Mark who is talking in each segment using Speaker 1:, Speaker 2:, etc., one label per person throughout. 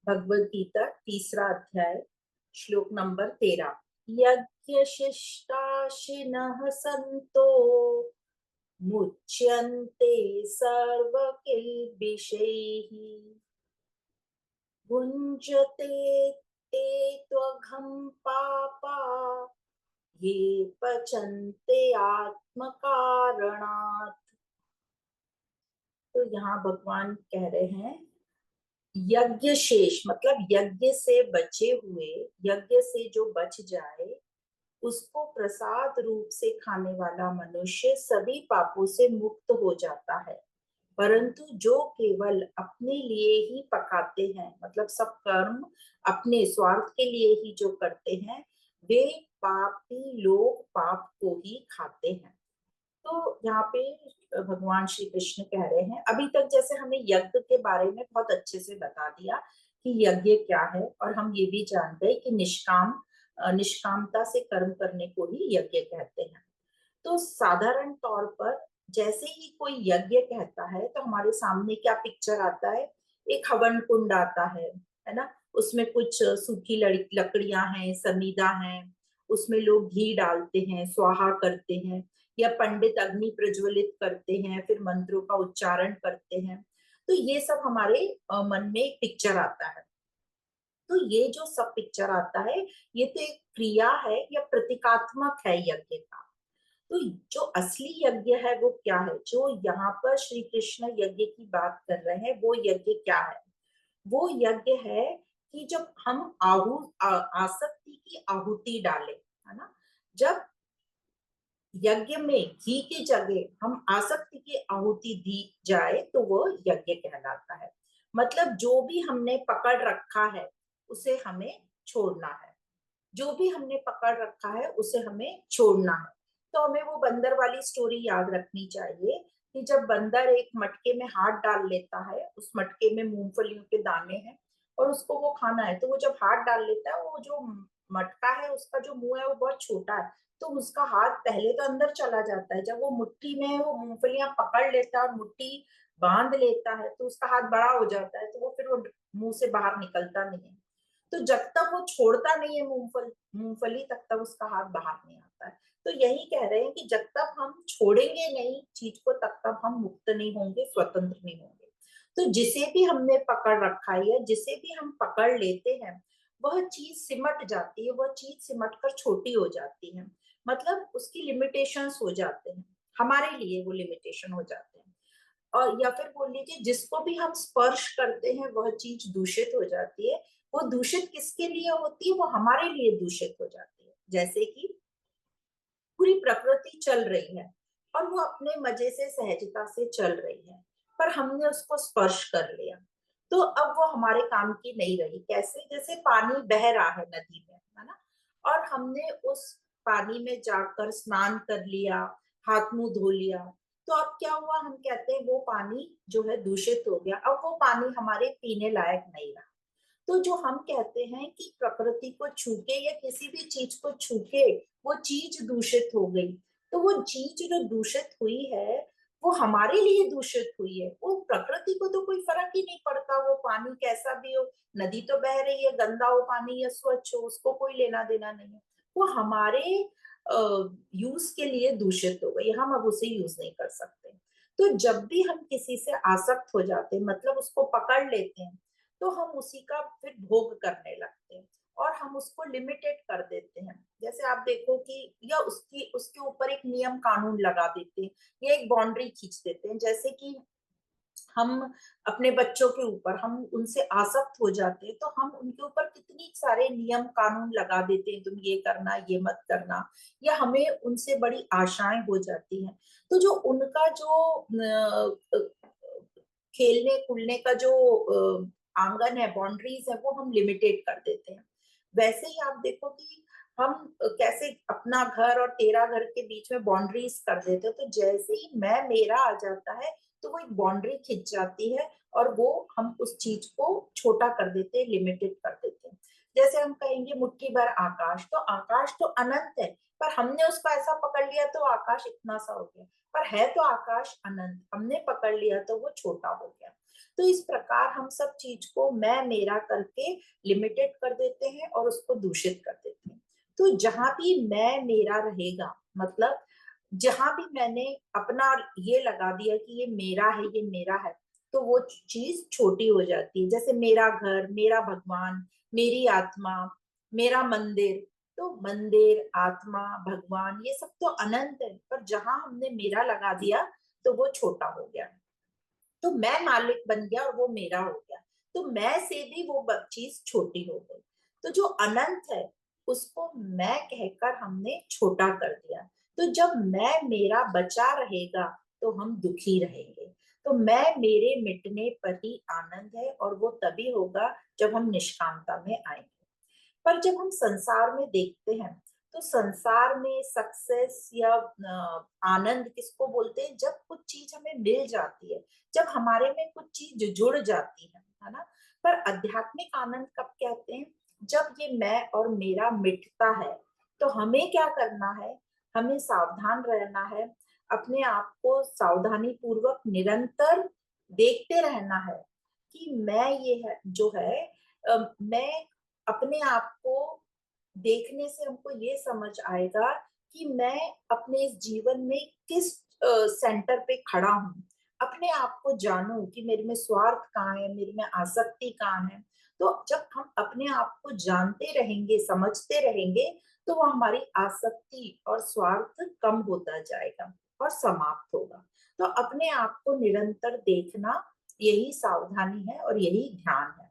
Speaker 1: भगवद गीता 3 अध्याय श्लोक नंबर 13। यज्ञशिष्टाशिनः सन्तो मुच्यन्ते सर्वकिल्बिषैः भुञ्जते ते त्वघं पापा ये पचन्ते आत्मकारणात्। तो यहाँ भगवान कह रहे हैं यज्ञ शेष मतलब यज्ञ से बचे हुए, यज्ञ से जो बच जाए उसको प्रसाद रूप से खाने वाला मनुष्य सभी पापों से मुक्त हो जाता है। परंतु जो केवल अपने लिए ही पकाते हैं, मतलब सब कर्म अपने स्वार्थ के लिए ही जो करते हैं, वे पापी लोग पाप को ही खाते हैं। तो यहाँ पे भगवान श्री कृष्ण कह रहे हैं, अभी तक जैसे हमें यज्ञ के बारे में बहुत अच्छे से बता दिया कि यज्ञ क्या है, और हम ये भी जान गए कि निष्कामता से कर्म करने को ही यज्ञ कहते हैं। तो साधारण तौर पर जैसे ही कोई यज्ञ कहता है तो हमारे सामने क्या पिक्चर आता है? एक हवन कुंड आता है ना। उसमें कुछ सूखी लकड़ियां हैं, समीदा हैं, उसमें लोग घी डालते हैं, स्वाहा करते हैं, या पंडित अग्नि प्रज्वलित करते हैं, फिर मंत्रों का उच्चारण करते हैं। तो ये सब हमारे मन में एक पिक्चर आता है। तो ये जो सब पिक्चर आता है, ये तो एक क्रिया है या प्रतीकात्मक है यज्ञ का। तो जो असली यज्ञ है वो क्या है, जो यहाँ पर श्री कृष्ण यज्ञ की बात कर रहे हैं, वो यज्ञ क्या है? वो यज्ञ है कि जब हम आसक्ति की आहुति डालें, है ना। जब यज्ञ में घी की जगह हम आसक्ति की आहुति दी जाए तो वो यज्ञ कहलाता है। मतलब जो भी हमने पकड़ रखा है उसे हमें छोड़ना है, जो भी हमने पकड़ रखा है उसे हमें छोड़ना है। तो हमें वो बंदर वाली स्टोरी याद रखनी चाहिए कि जब बंदर एक मटके में हाथ डाल लेता है, उस मटके में मूंगफलियों के दाने हैं और उसको वो खाना है, तो वो जब हाथ डाल लेता है, वो जो मटका है उसका जो मुंह है वो बहुत छोटा है, तो उसका हाथ पहले तो अंदर चला जाता है। जब वो मुट्ठी में वो मूंगफलियां पकड़ लेता है और मुट्ठी बांध लेता है तो उसका हाथ बड़ा हो जाता है, तो वो फिर वो मुंह से बाहर निकलता नहीं है। तो जब तक वो छोड़ता नहीं है मूंगफली, तब तक उसका हाथ बाहर नहीं आता है। तो यही कह रहे हैं कि जब तक हम छोड़ेंगे नहीं चीज को, तब तक हम मुक्त नहीं होंगे, स्वतंत्र नहीं होंगे। तो जिसे भी हमने पकड़ रखा है, जिसे भी हम पकड़ लेते हैं, वह चीज सिमट जाती है, वह चीज सिमट कर छोटी हो जाती है। मतलब उसकी लिमिटेशंस हो जाते हैं, हमारे लिए वो लिमिटेशन हो जाते हैं। और या फिर बोल लीजिए, जिसको भी हम स्पर्श करते हैं वह चीज दूषित हो जाती है। वो दूषित किसके लिए होती है? वो हमारे लिए दूषित हो जाती है। जैसे कि पूरी प्रकृति चल रही है और वो अपने मजे से, सहजता से चल रही है, पर हमने उसको स्पर्श कर लिया, तो अब वो हमारे काम की नहीं रही। कैसे? जैसे पानी बह रहा है नदी में, है ना, और हमने उस पानी में जाकर स्नान कर लिया, हाथ मुंह धो लिया, तो अब क्या हुआ? हम कहते हैं वो पानी जो है दूषित हो गया, अब वो पानी हमारे पीने लायक नहीं रहा। तो जो हम कहते हैं कि प्रकृति को छूके या किसी भी चीज को छूके वो चीज दूषित हो गई, तो वो चीज जो दूषित हुई है वो हमारे लिए दूषित हुई है। वो प्रकृति को तो कोई फर्क ही नहीं पड़ता, वो पानी कैसा भी हो, नदी तो बह रही है, गंदा हो पानी या स्वच्छ हो, उसको कोई लेना देना नहीं है। वो हमारे यूज के लिए दूषित हो गई, हम अब उसे यूज नहीं कर सकते। तो जब भी हम किसी से आसक्त हो जाते हैं, मतलब उसको पकड़ लेते हैं, तो हम उसी का फिर भोग करने लगते हैं और हम उसको लिमिटेड कर देते हैं। जैसे आप देखो कि या उसकी उसके ऊपर एक नियम कानून लगा देते हैं या एक बाउंड्री खींच देते हैं। जैसे कि हम अपने बच्चों के ऊपर, हम उनसे आसक्त हो जाते हैं, तो हम उनके ऊपर कितनी सारे नियम कानून लगा देते हैं, तुम ये करना, ये मत करना, या हमें उनसे बड़ी आशाएं हो जाती हैं। तो जो उनका जो खेलने कूदने का जो आंगन है, बाउंड्रीज है, वो हम लिमिटेड कर देते हैं। वैसे ही आप देखो कि हम कैसे अपना घर और तेरा घर के बीच में बाउंड्रीज कर देते हैं। तो जैसे ही मैं मेरा आ जाता है तो वो एक बाउंड्री खिंच जाती है और वो हम उस चीज को छोटा कर देते हैं, लिमिटेड कर देते हैं। जैसे हम कहेंगे मुट्ठी भर आकाश, तो आकाश तो अनंत है, पर हमने उसको ऐसा पकड़ लिया तो आकाश इतना सा हो गया, पर है तो आकाश अनंत, हमने पकड़ लिया तो वो छोटा हो गया। तो इस प्रकार हम सब चीज को मैं मेरा करके लिमिटेड कर देते हैं और उसको दूषित कर देते हैं। तो जहां भी मैं मेरा रहेगा, मतलब जहां भी मैंने अपना ये लगा दिया कि ये मेरा है, ये मेरा है, तो वो चीज छोटी हो जाती है। जैसे मेरा घर, मेरा भगवान, मेरी आत्मा, मेरा मंदिर। तो मंदिर, आत्मा, भगवान, ये सब तो अनंत है, पर जहां हमने मेरा लगा दिया तो वो छोटा हो गया। तो मैं मालिक बन गया और वो मेरा हो गया। तो मैं से भी वो चीज छोटी हो गई। तो जो अनंत है उसको मैं कहकर हमने छोटा कर दिया। तो जब मैं मेरा बचा रहेगा तो हम दुखी रहेंगे। तो मैं मेरे मिटने पर ही आनंद है, और वो तभी होगा जब हम निष्कामता में आएंगे। पर जब हम संसार में देखते हैं, तो संसार में सक्सेस या आनंद किसको बोलते हैं? जब कुछ चीज हमें मिल जाती है, जब हमारे में कुछ चीज जुड़ जाती है ना। पर आध्यात्मिक आनंद कब कहते हैं? जब ये मैं और मेरा मिटता है। तो हमें क्या करना है? हमें सावधान रहना है, अपने आप को सावधानी पूर्वक निरंतर देखते रहना है कि मैं ये है जो है, मैं अपने आप को देखने से हमको ये समझ आएगा कि मैं अपने इस जीवन में किस सेंटर पे खड़ा हूँ। अपने आप को जानूं कि मेरे में स्वार्थ कहाँ है, मेरे में आसक्ति कहाँ है। तो जब हम अपने आप को जानते रहेंगे, समझते रहेंगे, तो वो हमारी आसक्ति और स्वार्थ कम होता जाएगा और समाप्त होगा। तो अपने आप को निरंतर देखना, यही सावधानी है और यही ध्यान है।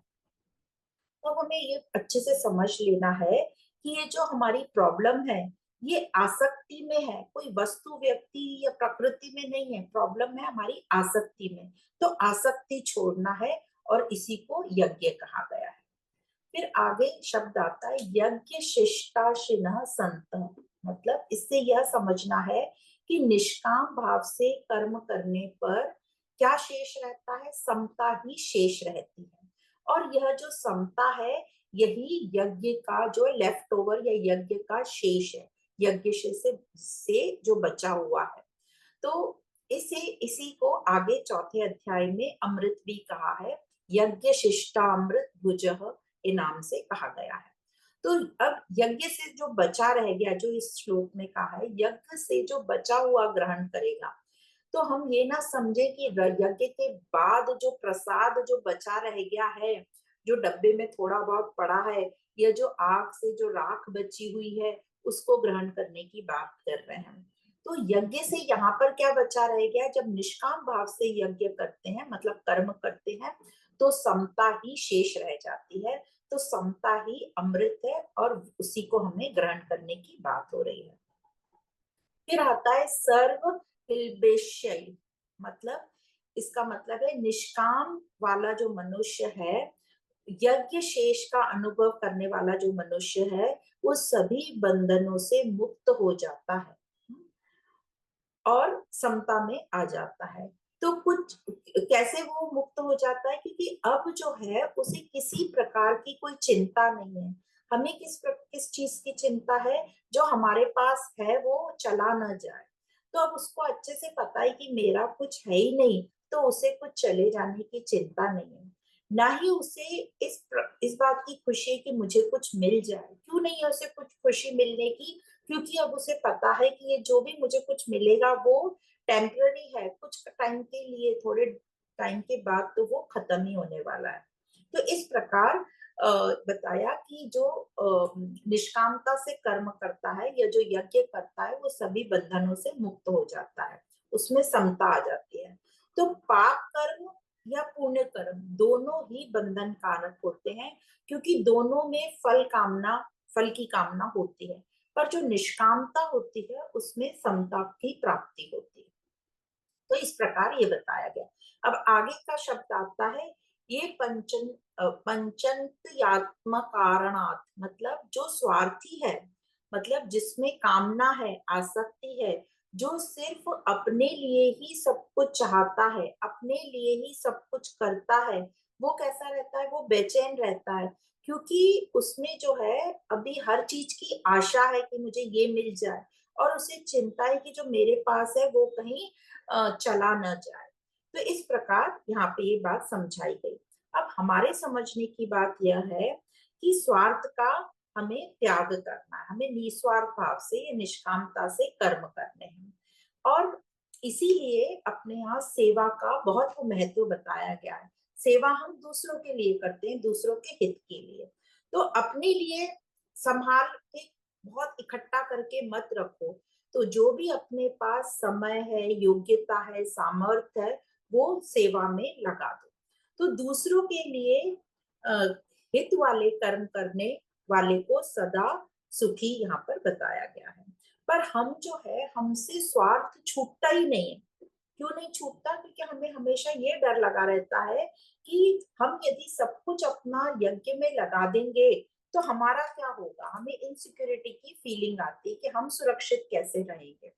Speaker 1: तो हमें ये अच्छे से समझ लेना है कि ये जो हमारी प्रॉब्लम है, ये आसक्ति में है, कोई वस्तु, व्यक्ति या प्रकृति में नहीं है। प्रॉब्लम है हमारी आसक्ति में। तो आसक्ति छोड़ना है, और इसी को यज्ञ कहा गया है। फिर आगे शब्द आता है यज्ञ शिष्टाशिनः संतः। मतलब इससे यह समझना है कि निष्काम भाव से कर्म करने पर क्या शेष रहता है? समता ही शेष रहती है। और यह जो समता है, यही यज्ञ का जो लेफ्ट ओवर या यज्ञ का शेष है, यज्ञ से जो बचा हुआ है। तो इसे इसी को आगे चौथे अध्याय में अमृत भी कहा है। यज्ञ शिष्टामृत भुजः के नाम से कहा गया है। तो अब यज्ञ से जो बचा रह गया, जो इस श्लोक में कहा है, यज्ञ से जो बचा हुआ ग्रहण करेगा। तो हम ये ना समझे कि यज्ञ के बाद जो प्रसाद जो बचा रह गया है, जो डब्बे में थोड़ा बहुत पड़ा है, या जो आग से जो राख बची हुई है, उसको ग्रहण करने की बात कर रहे हैं। तो यज्ञ से यहाँ पर क्या बचा रह गया? जब निष्काम भाव से यज्ञ करते हैं, मतलब कर्म करते हैं, तो समता ही शेष रह जाती है। तो समता ही अमृत है, और उसी को हमें ग्रहण करने की बात हो रही है। फिर आता है सर्व हिलबेशय। मतलब इसका मतलब है निष्काम वाला जो मनुष्य है, यज्ञ शेष का अनुभव करने वाला जो मनुष्य है, वो सभी बंधनों से मुक्त हो जाता है और समता में आ जाता है। तो कुछ कैसे वो मुक्त हो जाता है? क्योंकि अब जो है उसे किसी प्रकार की कोई चिंता नहीं है। हमें किस चीज की चिंता है? जो हमारे पास है वो चला ना जाए। तो अब उसको अच्छे से पता है कि मेरा कुछ है ही नहीं, तो उसे कुछ चले जाने की चिंता नहीं है। ना ही उसे इस बात की खुशी है कि मुझे कुछ मिल जाए। क्यों नहीं है उसे कुछ खुशी मिलने की? क्योंकि अब उसे पता है कि ये जो भी मुझे कुछ मिलेगा वो टेम्पररी है, कुछ टाइम के लिए, थोड़े टाइम के बाद तो वो खत्म ही होने वाला है। तो इस प्रकार बताया कि जो निष्कामता से कर्म करता है या जो यज्ञ करता है, वो सभी बंधनों से मुक्त हो जाता है, उसमें समता आ जाती है। तो पाप कर्म या पुण्य कर्म दोनों ही बंधन कारक होते हैं, क्योंकि दोनों में फल की कामना होती है। पर जो निष्कामता होती है उसमें समता की प्राप्ति होती है। तो इस प्रकार ये बताया गया। अब आगे का शब्द आता है ये पंचंत्यात्म कारणात्। मतलब जो स्वार्थी है, मतलब जिसमें कामना है, आसक्ति है, जो सिर्फ अपने लिए ही सब कुछ चाहता है, अपने लिए ही सब कुछ करता है, वो कैसा रहता है? वो बेचैन रहता है। क्योंकि उसमें जो है अभी हर चीज की आशा है कि मुझे ये मिल जाए, और उसे चिंता है कि जो मेरे पास है वो कहीं चला न जाए। तो इस प्रकार यहाँ पे ये बात समझाई गई। अब हमारे समझने की बात यह है कि स्वार्थ का हमें त्याग करना है, हमें निस्वार्थ भाव से या निष्कामता से कर्म करने हैं। और इसीलिए अपने यहाँ सेवा का बहुत महत्व बताया गया है। सेवा हम दूसरों के लिए करते हैं, दूसरों के हित के लिए। तो अपने लिए संभाल के बहुत इकट्ठा करके मत रखो। तो जो भी अपने पास समय है, योग्यता है, सामर्थ्य है, वो सेवा में लगा दो। तो दूसरों के लिए हित वाले कर्म करने वाले को सदा सुखी यहाँ पर बताया गया है। पर हम जो है, हमसे स्वार्थ छूटता ही नहीं है। क्यों नहीं छूटता? क्योंकि हमें हमेशा ये डर लगा रहता है कि हम यदि सब कुछ अपना यज्ञ में लगा देंगे तो हमारा क्या होगा। हमें इनसिक्योरिटी की फीलिंग आती है कि हम सुरक्षित कैसे रहेंगे।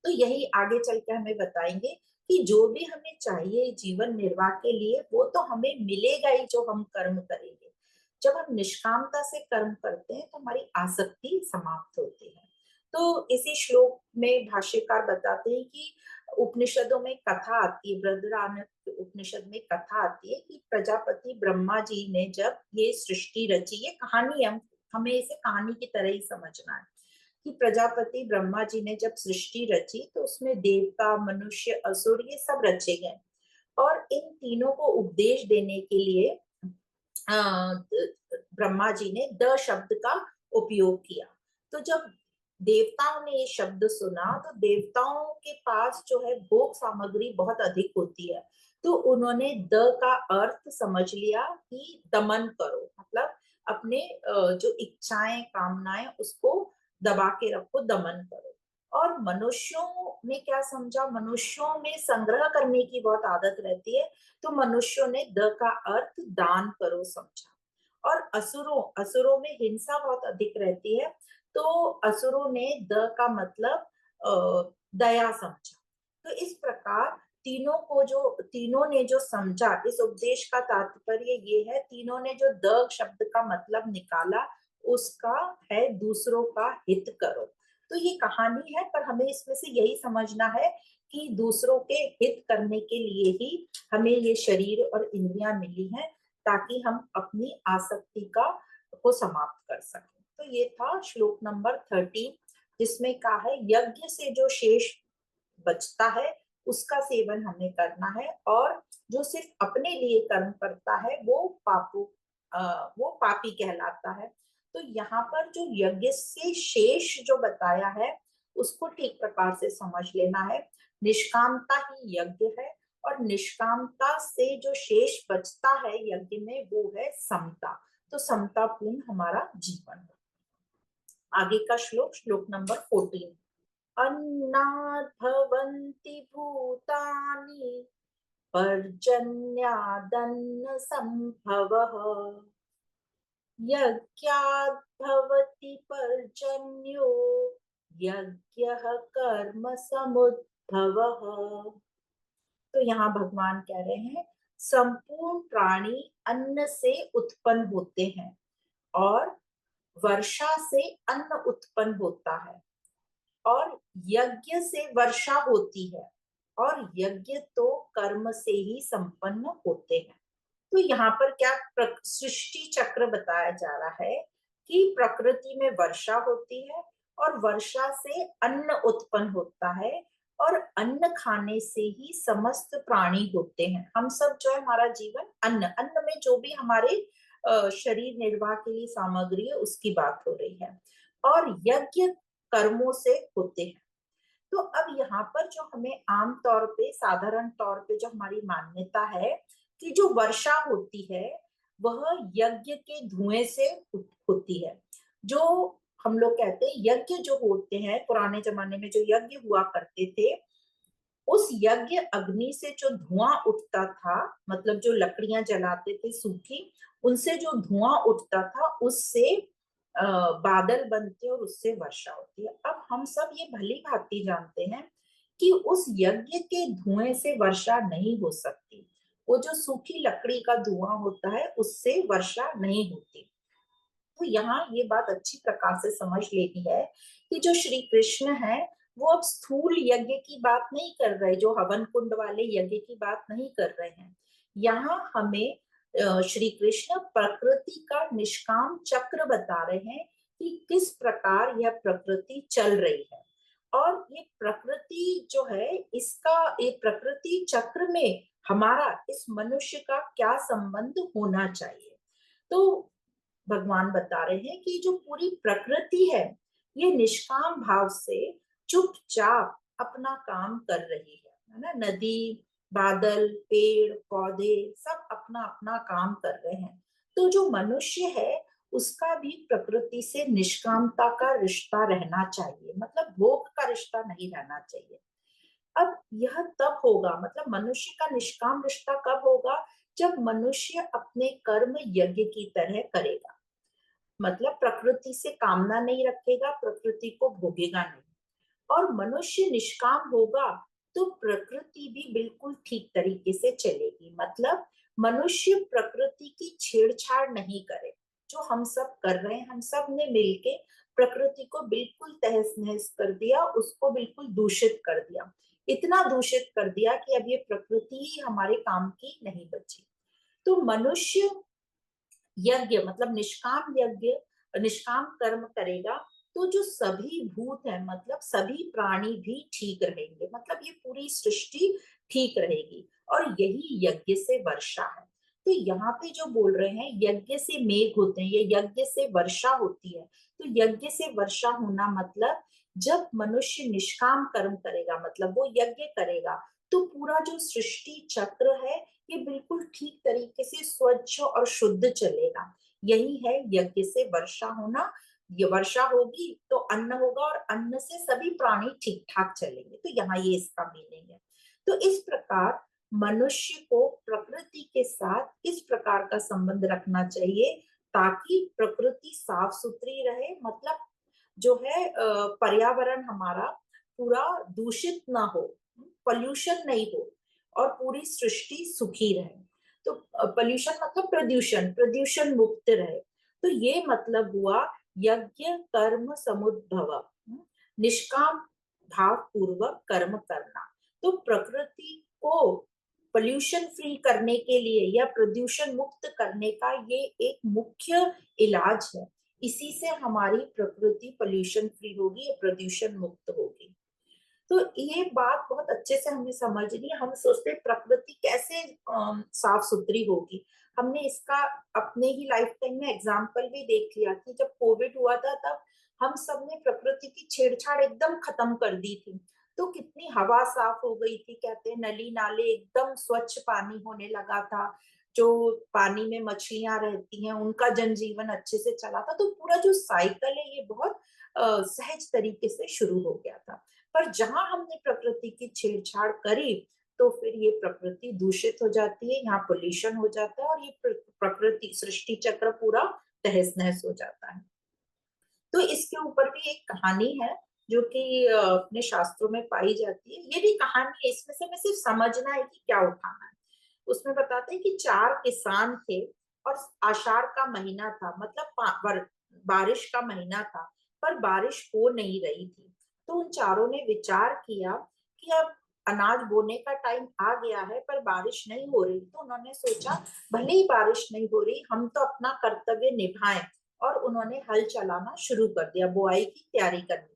Speaker 1: तो यही आगे चल के हमें बताएंगे कि जो भी हमें चाहिए जीवन निर्वाह के लिए वो तो हमें मिलेगा ही जो हम कर्म करेंगे। जब हम निष्कामता से कर्म करते हैं तो हमारी आसक्ति समाप्त होती है। तो इसी श्लोक में भाष्यकार बताते हैं कि उपनिषदों में कथा आती है, बृहदारण्यक उपनिषद में कथा आती है कि प्रजापति ब्रह्मा जी ने जब ये सृष्टि रची, ये कहानी हमें इसे कहानी की तरह ही समझना है कि प्रजापति ब्रह्मा जी ने जब सृष्टि रची तो उसमें देवता, मनुष्य, असुर ये सब रचे गए। और इन तीनों को उपदेश देने के लिए ब्रह्मा जी ने द शब्द का उपयोग किया। तो जब देवताओं ने ये शब्द सुना तो देवताओं के पास जो है भोग सामग्री बहुत अधिक होती है। तो उन्होंने द का अर्थ समझ लिया कि दमन करो, मतलब अपने जो इच्छाएं, कामनाएं, उसको दबा के रखो, दमन करो। और मनुष्यों ने क्या समझा, मनुष्यों में संग्रह करने की बहुत आदत रहती है, तो मनुष्यों ने द का अर्थ दान करो समझा। और असुरों असुरों में हिंसा बहुत अधिक रहती है, तो असुरों ने द का मतलब दया समझा। तो इस प्रकार तीनों ने जो समझा, इस उपदेश का तात्पर्य ये है, तीनों ने जो द शब्द का मतलब निकाला उसका है दूसरों का हित करो। तो ये कहानी है, पर हमें इसमें से यही समझना है कि दूसरों के हित करने के लिए ही हमें ये शरीर और इंद्रियां मिली हैं, ताकि हम अपनी आसक्ति को समाप्त कर सकें। तो ये था श्लोक नंबर 13, जिसमें कहा है यज्ञ से जो शेष बचता है उसका सेवन हमें करना है, और जो सिर्फ अपने लिए कर्म करता है वो पापी कहलाता है। तो यहाँ पर जो यज्ञ से शेष जो बताया है उसको ठीक प्रकार से समझ लेना है। निष्कामता ही यज्ञ है, और निष्कामता से जो शेष बचता है यज्ञ में वो है समता। तो समता पूर्ण हमारा जीवन। आगे का श्लोक, श्लोक नंबर 14। अन्नात् भवन्ति भूतानि पर्जन्यादन्न संभवः यज्ञात् भवति पर्जन्यो यज्ञः कर्म समुद्भवः। तो यहाँ भगवान कह रहे हैं संपूर्ण प्राणी अन्न से उत्पन्न होते हैं, और वर्षा से अन्न उत्पन्न होता है, और यज्ञ से वर्षा होती है, और यज्ञ तो कर्म से ही संपन्न होते हैं। तो यहाँ पर क्या सृष्टि चक्र बताया जा रहा है कि प्रकृति में वर्षा होती है, और वर्षा से अन्न उत्पन्न होता है, और अन्न खाने से ही समस्त प्राणी होते हैं। हम सब जो है, हमारा जीवन अन्न, अन्न में जो भी हमारे शरीर निर्वाह के लिए सामग्री है उसकी बात हो रही है, और यज्ञ कर्मों से होते हैं। तो अब यहाँ पर जो हमें आम तौर पे, साधारण तौर पे जो हमारी मान्यता है कि जो वर्षा होती है वह यज्ञ के धुएं से होती है। जो हम लोग कहते हैं यज्ञ जो होते हैं, पुराने जमाने में जो यज्ञ हुआ करते थे, उस यज्ञ अग्नि से जो धुआं उठता था, मतलब जो लकड़ियां जलाते थे सूखी, उनसे जो धुआं उठता था उससे बादल बनते और उससे वर्षा होती है। अब हम सब ये भली भांति जानते हैं कि उस यज्ञ के धुएं से वर्षा नहीं हो सकती। वो जो सूखी लकड़ी का धुआं होता है उससे वर्षा नहीं होती। तो यहाँ ये बात अच्छी प्रकार से समझ लेनी है कि जो श्री कृष्ण है वो अब स्थूल यज्ञ की बात नहीं कर रहे, जो हवन कुंड वाले यज्ञ की बात नहीं कर रहे हैं। यहाँ हमें श्री कृष्ण प्रकृति का निष्काम चक्र बता रहे हैं कि किस प्रकार यह प्रकृति चल रही है। और ये प्रकृति जो है, इसका ये प्रकृति चक्र में हमारा इस मनुष्य का क्या संबंध होना चाहिए। तो भगवान बता रहे हैं कि जो पूरी प्रकृति है, ये निष्काम भाव से चुपचाप अपना काम कर रही है ना। नदी, बादल, पेड़ पौधे सब अपना अपना काम कर रहे हैं। तो जो मनुष्य है, उसका भी प्रकृति से निष्कामता का रिश्ता रहना चाहिए, मतलब भोग का रिश्ता नहीं रहना चाहिए। अब यह तब होगा, मतलब मनुष्य का निष्काम रिश्ता कब होगा, जब मनुष्य अपने कर्म यज्ञ की तरह करेगा। मतलब प्रकृति से कामना नहीं रखेगा, प्रकृति को भोगेगा नहीं, और मनुष्य निष्काम होगा तो प्रकृति भी बिल्कुल ठीक तरीके से चलेगी। मतलब मनुष्य प्रकृति की छेड़छाड़ नहीं करे, जो हम सब कर रहे हैं। हम सब ने मिलके प्रकृति को बिल्कुल तहस नहस कर दिया, उसको बिल्कुल दूषित कर दिया, इतना दूषित कर दिया कि अब ये प्रकृति ही हमारे काम की नहीं बची। तो मनुष्य यज्ञ मतलब निष्काम यज्ञ, निष्काम कर्म करेगा तो जो सभी भूत है, मतलब सभी प्राणी भी ठीक रहेंगे, मतलब ये पूरी सृष्टि ठीक रहेगी। और यही यज्ञ से वर्षा है। तो यहाँ पे जो बोल रहे हैं यज्ञ से मेघ होते हैं, ये यज्ञ से वर्षा होती है। तो यज्ञ से वर्षा होना मतलब जब मनुष्य निष्काम कर्म करेगा, मतलब वो यज्ञ करेगा, तो पूरा जो सृष्टि चक्र है ये बिल्कुल ठीक तरीके से स्वच्छ और शुद्ध चलेगा। यही है यज्ञ से वर्षा होना। ये वर्षा होगी तो अन्न होगा, और अन्न से सभी प्राणी ठीक ठाक चलेंगे। तो यहाँ ये इसका मीनिंग है। तो इस प्रकार मनुष्य को प्रकृति के साथ इस प्रकार का संबंध रखना चाहिए ताकि प्रकृति साफ सुथरी रहे, मतलब जो है पर्यावरण हमारा पूरा दूषित ना हो, पॉल्यूशन नहीं हो, और पूरी सृष्टि सुखी रहे। तो पॉल्यूशन मतलब प्रदूषण, प्रदूषण मुक्त रहे। तो ये मतलब हुआ यज्ञ कर्म समुद्भव, निष्काम भाव पूर्वक कर्म करना। तो प्रकृति को पोल्यूशन फ्री करने के लिए या प्रदूषण मुक्त करने का ये एक मुख्य इलाज है। इसी से हमारी प्रकृति पोल्यूशन फ्री होगी या प्रदूषण मुक्त होगी। तो ये बात बहुत अच्छे से हमें समझनी है। हम सोचते हैं प्रकृति कैसे साफ सुथरी होगी। हमने इसका अपने ही लाइफ टाइम में एग्जाम्पल भी देख लिया कि जब कोविड हुआ था तब हम सब ने प्रकृति की छेड़छाड़ एकदम खत्म कर दी थी। तो कितनी हवा साफ हो गई थी, कहते हैं नली नाले एकदम स्वच्छ पानी होने लगा था, जो पानी में मछलियां रहती हैं उनका जनजीवन अच्छे से चला था। तो पूरा जो साइकिल है ये बहुत सहज तरीके से शुरू हो गया था। पर जहां हमने प्रकृति की छेड़छाड़ करी तो फिर ये प्रकृति दूषित हो जाती है, यहाँ पोल्यूशन हो जाता है, और ये प्रकृति सृष्टि चक्र पूरा तहस नहस हो जाता है। तो इसके ऊपर भी एक कहानी है जो कि अपने शास्त्रों में पाई जाती है। ये भी कहानी है, इसमें से हमें सिर्फ समझना है कि क्या उठाना है। उसमें बताते हैं कि 4 किसान थे और आषाढ़ का महीना था, मतलब बारिश का महीना था, पर बारिश हो नहीं रही थी। तो उन चारों ने विचार किया कि अब अनाज बोने का टाइम आ गया है पर बारिश नहीं हो रही। तो उन्होंने सोचा भले ही बारिश नहीं हो रही, हम तो अपना कर्तव्य निभाएं, और उन्होंने हल चलाना शुरू कर दिया, बुआई की तैयारी करनी।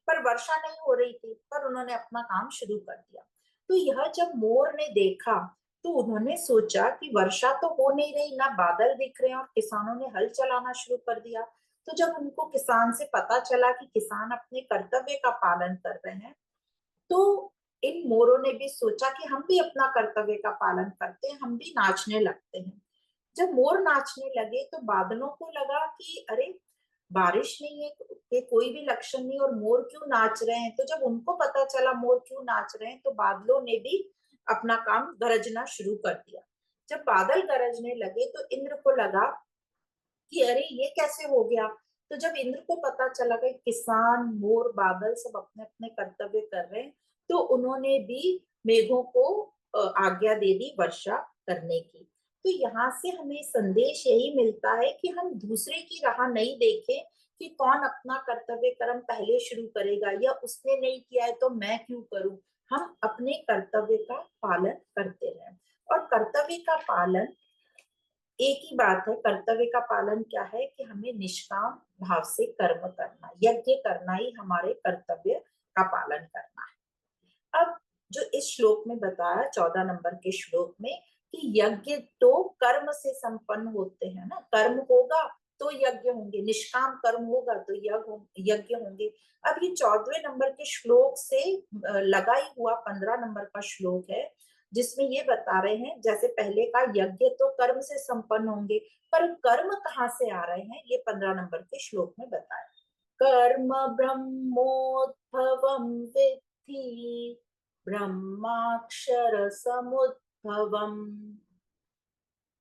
Speaker 1: पर वर्षा नहीं हो रही थी, पर उन्होंने अपना काम शुरू कर दिया। तो यह जब मोर ने देखा तो उन्होंने सोचा कि वर्षा तो हो नहीं रही, ना बादल दिख रहे हैं, और किसानों ने हल चलाना शुरू कर दिया। तो जब उनको किसान से पता चला कि किसान अपने कर्तव्य का पालन कर रहे हैं, तो इन मोरों ने भी सोचा कि हम भी अपना कर्तव्य का पालन करते हैं, हम भी नाचने लगते हैं। जब मोर नाचने लगे तो बादलों को लगा कि अरे बारिश नहीं है, के कोई भी लक्षण नहीं, और मोर क्यों नाच रहे हैं। तो जब उनको पता चला मोर क्यों नाच रहे हैं तो बादलों ने भी अपना काम गरजना शुरू कर दिया। जब बादल गरजने लगे तो इंद्र को लगा कि अरे ये कैसे हो गया। तो जब इंद्र को पता चला कि किसान मोर बादल सब अपने अपने कर्तव्य कर रहे हैं, तो उन्होंने भी मेघों को आज्ञा दे दी वर्षा करने की। तो यहाँ से हमें संदेश यही मिलता है कि हम दूसरे की राह नहीं देखें कि कौन अपना कर्तव्य कर्म पहले शुरू करेगा, या उसने नहीं किया है तो मैं क्यों करूं। हम अपने कर्तव्य का पालन करते रहें। और कर्तव्य का पालन, एक ही बात है, कर्तव्य का पालन क्या है कि हमें निष्काम भाव से कर्म करना, यज्ञ करना ही हमारे कर्तव्य का पालन करना है। अब जो इस श्लोक में बताया 14 नंबर के श्लोक में कि यज्ञ तो कर्म से संपन्न होते हैं ना, कर्म होगा तो यज्ञ होंगे, निष्काम कर्म होगा तो यज्ञ होंगे। अब ये 14वें नंबर के श्लोक से लगा ही हुआ 15 नंबर का श्लोक है, जिसमें ये बता रहे हैं जैसे पहले का यज्ञ तो कर्म से संपन्न होंगे, पर कर्म कहाँ से आ रहे हैं ये 15 नंबर के श्लोक में बताया। कर्म ब्रह्मोद्भवं विद्धि ब्रह्माक्षर समुद्भवम्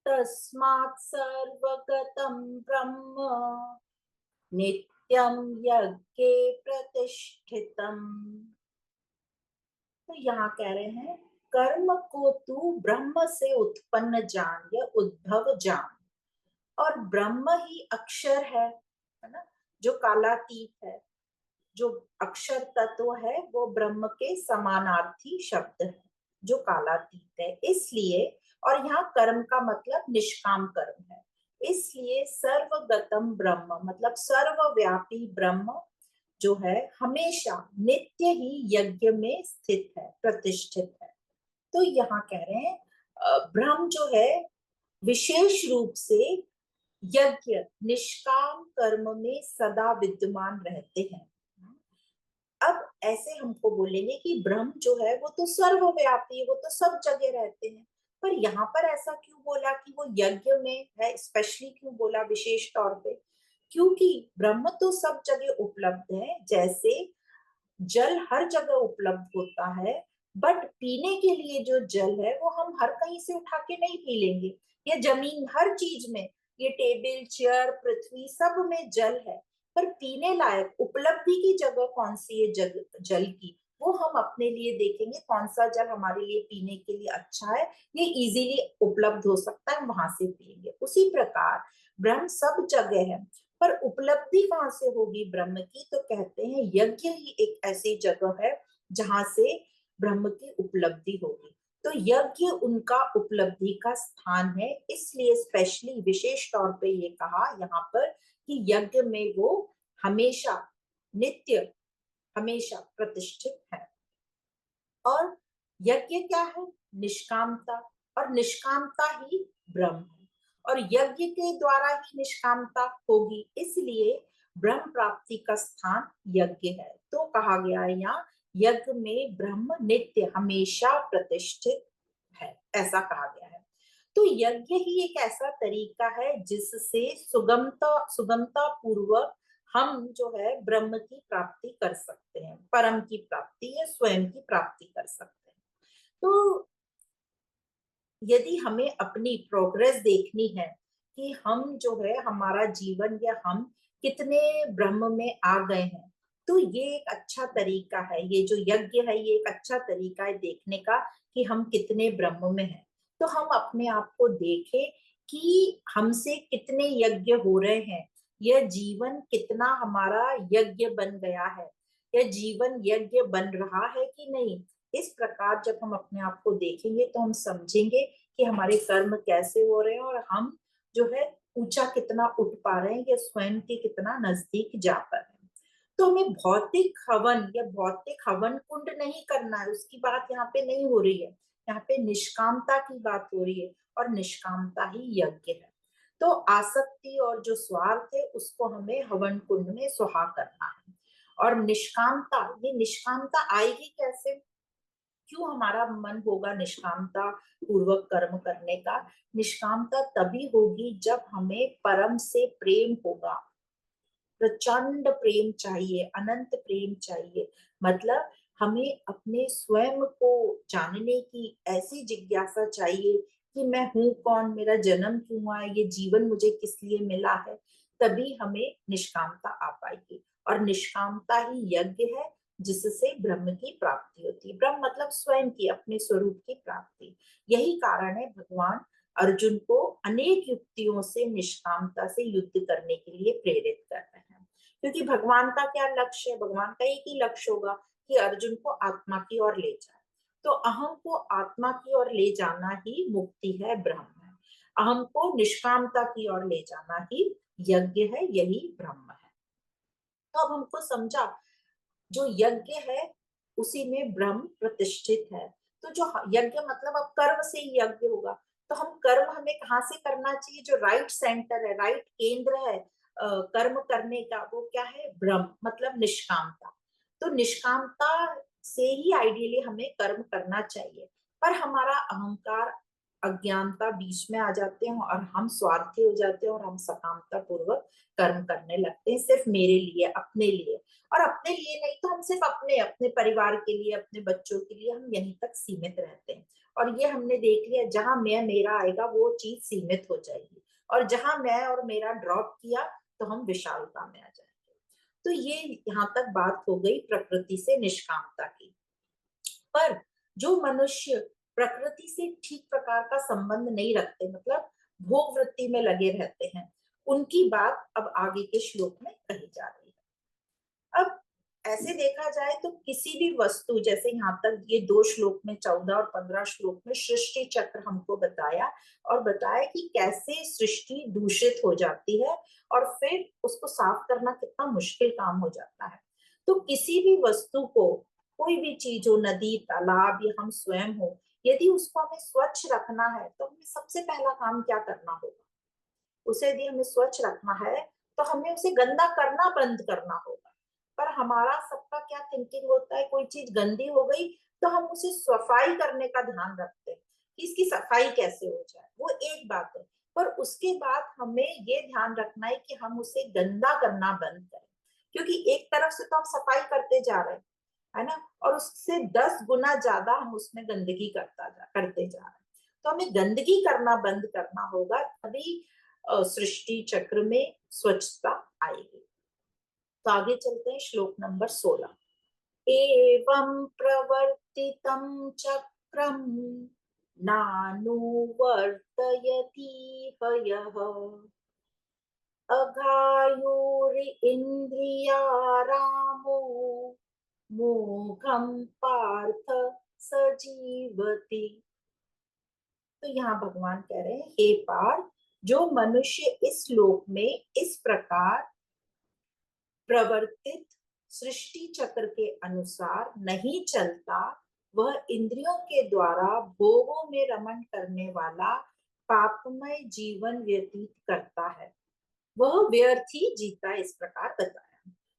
Speaker 1: तस्मात् सर्वगतं ब्रह्म नित्यं यज्ञे प्रतिष्ठितम्। तो यहाँ कह रहे हैं कर्म को तू ब्रह्म से उत्पन्न जान या उद्भव जान, और ब्रह्म ही अक्षर है ना, जो कालातीत है। जो अक्षर तत्व है वो ब्रह्म के समानार्थी शब्द है जो कालातीत है, इसलिए। और यहाँ कर्म का मतलब निष्काम कर्म है, इसलिए सर्वगतम ब्रह्म मतलब सर्वव्यापी ब्रह्म जो है हमेशा नित्य ही यज्ञ में स्थित है, प्रतिष्ठित है। तो यहाँ कह रहे हैं ब्रह्म जो है विशेष रूप से यज्ञ निष्काम कर्म में सदा विद्यमान रहते हैं। अब ऐसे हमको बोलेंगे कि ब्रह्म जो है वो तो सर्वव्यापी है, वो तो सब जगह रहते हैं, पर यहाँ पर ऐसा क्यों बोला कि वो यज्ञ में है, स्पेशली क्यों बोला विशेष तौर पे? क्योंकि ब्रह्म तो सब जगह उपलब्ध है, जैसे जल हर जगह उपलब्ध होता है, बट पीने के लिए जो जल है वो हम हर कहीं से उठा के नहीं पी लेंगे। ये जमीन हर चीज में, ये टेबल चेयर पृथ्वी सब में जल है, पर पीने लायक उपलब्धि की जगह कौन सी है जल की, वो हम अपने लिए देखेंगे कौन सा जल हमारे लिए पीने के लिए अच्छा है, ये इजीली उपलब्ध हो सकता है, वहां से पिएंगे। उसी प्रकार ब्रह्म सब जगह है, पर उपलब्धि कहाँ से होगी ब्रह्म की, तो कहते हैं यज्ञ ही एक ऐसी जगह है जहां से ब्रह्म की उपलब्धि होगी। तो यज्ञ उनका उपलब्धि का स्थान है, इसलिए स्पेशली विशेष तौर पे ये कहा यहाँ पर कि यज्ञ में वो हमेशा नित्य हमेशा प्रतिष्ठित है। और यज्ञ क्या है? निष्कामता, और निष्कामता ही ब्रह्म है, और यज्ञ के द्वारा ही निष्कामता होगी, इसलिए ब्रह्म प्राप्ति का स्थान यज्ञ है। तो कहा गया है यहाँ यज्ञ में ब्रह्म नित्य हमेशा प्रतिष्ठित है, ऐसा कहा गया है। तो यज्ञ ही एक ऐसा तरीका है जिससे सुगमता पूर्वक हम जो है ब्रह्म की प्राप्ति कर सकते हैं, परम की प्राप्ति या स्वयं की प्राप्ति कर सकते हैं। तो यदि हमें अपनी प्रोग्रेस देखनी है कि हम जो है हमारा जीवन या हम कितने ब्रह्म में आ गए हैं, तो ये एक अच्छा तरीका है, ये जो यज्ञ है ये एक अच्छा तरीका है देखने का कि हम कितने ब्रह्म में हैं। तो हम अपने आप को देखें कि हमसे कितने यज्ञ हो रहे हैं, यह जीवन कितना हमारा यज्ञ बन गया है, यह जीवन यज्ञ बन रहा है कि नहीं। इस प्रकार जब हम अपने आप को देखेंगे तो हम समझेंगे कि हमारे कर्म कैसे हो रहे हैं और हम जो है ऊंचा कितना उठ पा रहे हैं या स्वयं के कितना नजदीक जा पा रहे हैं। तो हमें भौतिक हवन या भौतिक हवन कुंड नहीं करना है, उसकी बात यहाँ पे नहीं हो रही है, यहाँ पे निष्कामता की बात हो रही है, और निष्कामता ही यज्ञ है। तो आसक्ति और जो स्वार्थ है उसको हमें हवन कुंड में सुहा करना है। और निष्कामता, ये निष्कामता आएगी कैसे? क्यों हमारा मन होगा निष्कामता पूर्वक कर्म करने का? निष्कामता तभी होगी जब हमें परम से प्रेम होगा, प्रचंड प्रेम चाहिए, अनंत प्रेम चाहिए। मतलब हमें अपने स्वयं को जानने की ऐसी जिज्ञासा चाहिए कि मैं हूं कौन, मेरा जन्म क्यों हुआ है, ये जीवन मुझे किस लिए मिला है। तभी हमें निष्कामता आ पाएगी, और निष्कामता ही यज्ञ है जिससे ब्रह्म की प्राप्ति होती है। ब्रह्म मतलब स्वयं की, अपने स्वरूप की प्राप्ति। यही कारण है भगवान अर्जुन को अनेक युक्तियों से निष्कामता से युद्ध करने के लिए प्रेरित कर रहे हैं, क्योंकि भगवान का क्या लक्ष्य है, भगवान का एक ही लक्ष्य होगा कि अर्जुन को आत्मा की ओर ले जाए। तो अहम को आत्मा की ओर ले जाना ही मुक्ति है, ब्रह्म है। अहम को निष्कामता की ओर ले जाना ही यज्ञ है, यही ब्रह्म है। तो अब हमको समझा, जो यज्ञ है उसी में ब्रह्म प्रतिष्ठित है। तो जो यज्ञ मतलब अब कर्म से ही यज्ञ होगा। तो हम कर्म हमें कहाँ से करना चाहिए, जो राइट सेंटर है, राइट केंद्र है कर्म करने का, वो क्या है, ब्रह्म मतलब निष्कामता। तो निष्कामता से ही आइडियली हमें कर्म करना चाहिए। पर हमारा अहंकार, अज्ञानता बीच में आ जाते हैं और हम स्वार्थी हो जाते हैं और हम सकामता पूर्वक कर्म करने लगते हैं, सिर्फ मेरे लिए, अपने लिए। और अपने लिए नहीं तो हम सिर्फ अपने अपने परिवार के लिए, अपने बच्चों के लिए हम यहीं तक सीमित रहते हैं। और ये हमने देख लिया, जहां मैं मेरा आएगा वो चीज सीमित हो जाएगी, और जहां मैं और मेरा ड्रॉप किया तो हम विशालता में आ जाएंगे। तो ये यहाँ तक बात हो गई प्रकृति से निष्कामता की। पर जो मनुष्य प्रकृति से ठीक प्रकार का संबंध नहीं रखते, मतलब भोग वृत्ति में लगे रहते हैं, उनकी बात अब आगे के श्लोक में कही जा रही है। अब ऐसे देखा जाए तो किसी भी वस्तु, जैसे यहाँ तक ये 2 श्लोक में, 14 और 15 श्लोक में सृष्टि चक्र हमको बताया, और बताया कि कैसे सृष्टि दूषित हो जाती है और फिर उसको साफ करना कितना मुश्किल काम हो जाता है। तो किसी भी वस्तु को, कोई भी चीज हो, नदी, तालाब या हम स्वयं हो, यदि उसको हमें स्वच्छ रखना है तो हमें सबसे पहला काम क्या करना होगा? उसे यदि हमें स्वच्छ रखना है तो हमें उसे गंदा करना बंद करना होगा। पर हमारा सबका क्या थिंकिंग होता है, कोई चीज गंदी हो गई तो हम उसे सफाई करने का ध्यान रखते हैं कि इसकी सफाई कैसे हो जाए, वो एक बात है। पर उसके बाद हमें ये ध्यान रखना है कि हम उसे गंदा करना बंद करें, क्योंकि एक तरफ से तो हम सफाई करते जा रहे हैं, है ना, और उससे 10 गुना ज्यादा हम उसमें गंदगी करते जा रहे हैं। तो हमें गंदगी करना बंद करना होगा, तभी सृष्टि चक्र में स्वच्छता आएगी। तो आगे चलते हैं, श्लोक नंबर 16। एवं प्रवर्तितं चक्रम नानुवर्तयति यः अघायुरिन्द्रियारामो मोघम पार्थ सजीवति। तो यहाँ भगवान कह रहे हैं, हे पार्थ, जो मनुष्य इस लोक में इस प्रकार प्रवर्तित सृष्टि चक्र के अनुसार नहीं चलता, वह इंद्रियों के द्वारा भोगों में रमण करने वाला पापमय जीवन व्यतीत करता है, वह व्यर्थ ही जीता है, इस प्रकार बताया।